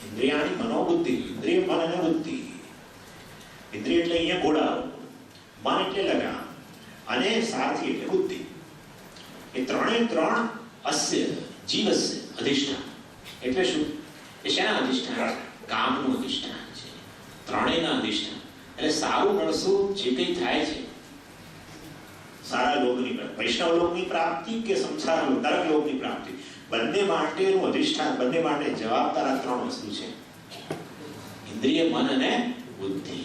ઇન્દ્રિયાણી મનોબુદ્ધિ, ઇન્દ્રિય મન અને બુદ્ધિ. ઇન્દ્રિય એટલે અહીંયા ઘોડા, મન એટલે લગામ અને સારથી એટલે બુદ્ધિ. એ ત્રણે ત્રણ અસ્ય જીવસ્ય અધિષ્ઠાન. એટલે શું? એ શેના અધિષ્ઠાન? કામનું અધિષ્ઠાન છે. ત્રણેયના અધિષ્ઠાન. એટલે સારું નડશું જે કંઈ થાય છે, સારા લોકની વૈષ્ણવ લોકની પ્રાપ્તિ કે સંસાર નરક લોકની પ્રાપ્તિ, બંને માટેનું અધિષ્ઠાન, બંને માટે જવાબદાર આ ત્રણ વસ્તુ છે: ઇન્દ્રિય, મન અને બુદ્ધિ.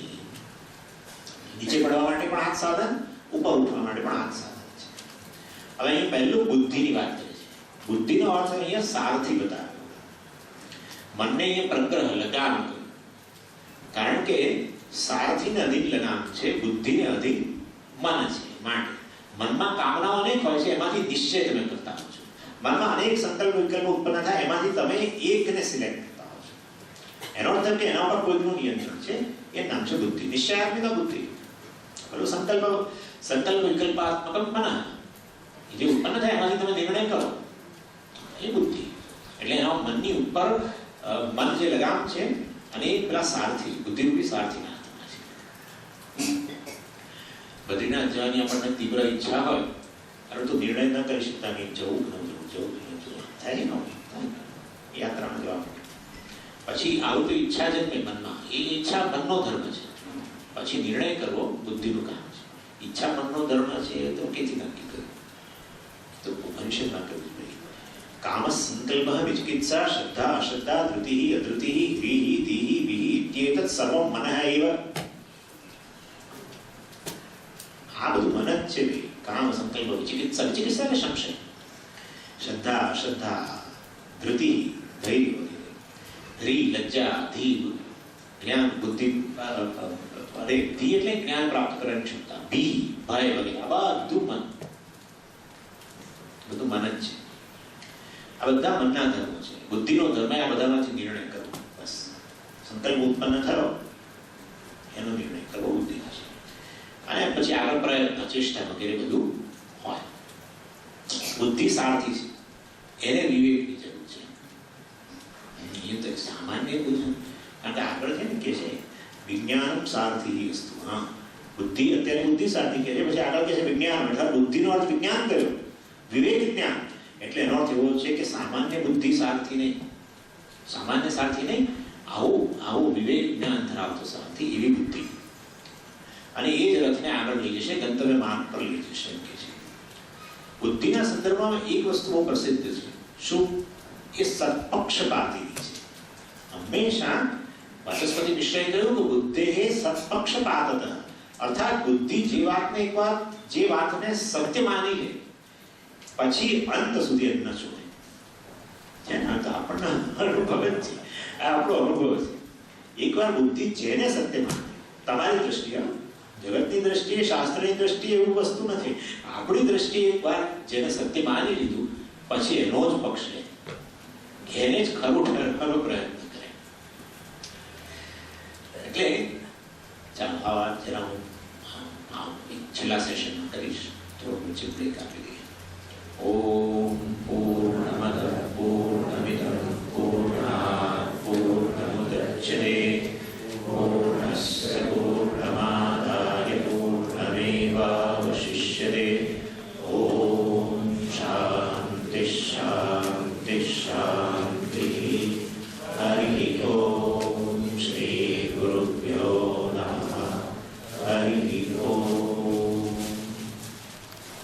નીચે પડવા માટે પણ આ સાધન, ઉપર ઉઠવા માટે પણ આ સાધન છે. હવે અહીં પહેલું બુદ્ધિની વાત કરે છે. બુદ્ધિનો અર્થ અહીંયા સારથી બતાવ્યો. મનને અહીંયા પ્રગ્રહ, લગામ કર્યું. કારણ કે સારથીને અધીન લગામ છે, બુદ્ધિને અધીન મન છે. માટે મનમાં કામનાઓ અનેક હોય છે, એમાંથી નિશ્ચય તમે કરતા હો છો. મનમાં અનેક સંકલ્પ વિકલ્પો ઉત્પન્ન થાય, એમાંથી તમે એકને સિલેક્ટ કરતા હો છો. એનો અર્થ કે એના પર કોઈનું નિયંત્રણ છે. એ નામ છે બુદ્ધિ, નિશ્ચયાત્મિકા બુદ્ધિ. પેલું સંકલ્પ વિકલ્પાત્મક મન, જે ઉત્પન્ન થાય એમાંથી તમે નિર્ણય કરો, એ બુદ્ધિ. એટલે એના મનની ઉપર મન જે લગામ છે અને એ પેલા સારથી, બુદ્ધિરૂપી સારથીના હાથમાં છે. બદ્રીનાથ જવાની આપણને તીવ્ર ઈચ્છા હોય, પરંતુ નિર્ણય ન કરી શકતા કે જવું કે ન જવું થાય છે ને, યાત્રામાં જવા માટે. પછી આવું તો ઈચ્છા જન્મે મનમાં, એ ઈચ્છા મનનો ધર્મ છે. પછી નિર્ણય કરવો બુદ્ધિનું કામ છે. ઈચ્છા મનનો ધર્મ છે તો કેથી નક્કી કર્યું? તો મનુષ્યમાં કહ્યું ભાઈ, કામ સંકલ્પ વિચિકિત્સા શ્રદ્ધા અશ્રદ્ધા ધૃતિ અધૃતિ વ્રીહિ દીહિ વિહિ ઇત્યેતત સર્વં મનઃ એવ. આ બધું મન જ છે ભાઈ. કામ સંકલ્પ વિચિકિત્સા, વિચિકિત્સા એટલે સંશય, શ્રદ્ધા અશ્રદ્ધા, ધૃતિ ધૈર્ય વગેરે, ધ્રી લજ્જા, ધી જ્ઞાન, બુદ્ધિ, અરે ધી એટલે જ્ઞાન પ્રાપ્ત કરવાની ક્ષમતા, ભી ભય વગેરે, આ બધું મન, બધું મન જ છે. આ બધા મનના ધર્મો છે. બુદ્ધિનો ધર્મ આ બધામાંથી નિર્ણય કરવો. બસ સંકલ્પ ઉત્પન્ન થયો એનો નિર્ણય કરવો બુદ્ધિનો છે. અને પછી આગળ પ્રયત્ન, ચેષ્ટા વગેરે બધું હોય. બુદ્ધિ સારથી છે, એને વિવેકની જરૂર છે. એ તો સામાન્ય પૂછે, કારણ કે આગળ છે ને કે છે વિજ્ઞાન સારથી વસ્તુ. હા, બુદ્ધિ અત્યારે બુદ્ધિ સારથી કહે છે, પછી આગળ કે છે વિજ્ઞાન. એટલે બુદ્ધિનો અર્થ વિજ્ઞાન કર્યો, વિવેક જ્ઞાન. એટલે એનો અર્થ એવો છે કે સામાન્ય બુદ્ધિ સારથી નહીં, સામાન્ય સારથી નહીં, આવું વિવેક જ્ઞાન ધરાવતો સારથી, એવી બુદ્ધિ. અને એ જ રથને આગળ લઈ જશે, ગંતવ્ય માર્ગ પર લઈ જશે એમ કે છે. બુદ્ધિના સંદર્ભમાં એક વસ્તુ બહુ પ્રસિદ્ધ છે. શું? એ સત્પક્ષપાતી છે. હંમેશા વાચસ્પતિ મિશ્રએ કહ્યું કે બુદ્ધે સત્પક્ષપાતઃ, અર્થાત બુદ્ધિ જે વાતને સત્ય માની લે પછી અંત સુધી ન છોડે. છે ને, તો આપણને અનુભવ જ છે, આ આપણો અનુભવ છે. એકવાર બુદ્ધિ જેને સત્ય માને, તમારી દ્રષ્ટિએ, જગતની દ્રષ્ટિએ, શાસ્ત્રની દ્રષ્ટિએ એવું વસ્તુ નથી, આપણી દ્રષ્ટિએ એકવાર જેને સત્ય માની લીધું પછી એનો જ પક્ષ લે, એને જ ખરું ઠરવાનો પ્રયત્ન કરે. એટલે ચાલો આ વાત જરા હું છેલ્લા સેશનમાં કરીશ. થોડું બ્રેક આપી દઈએ. ઓમ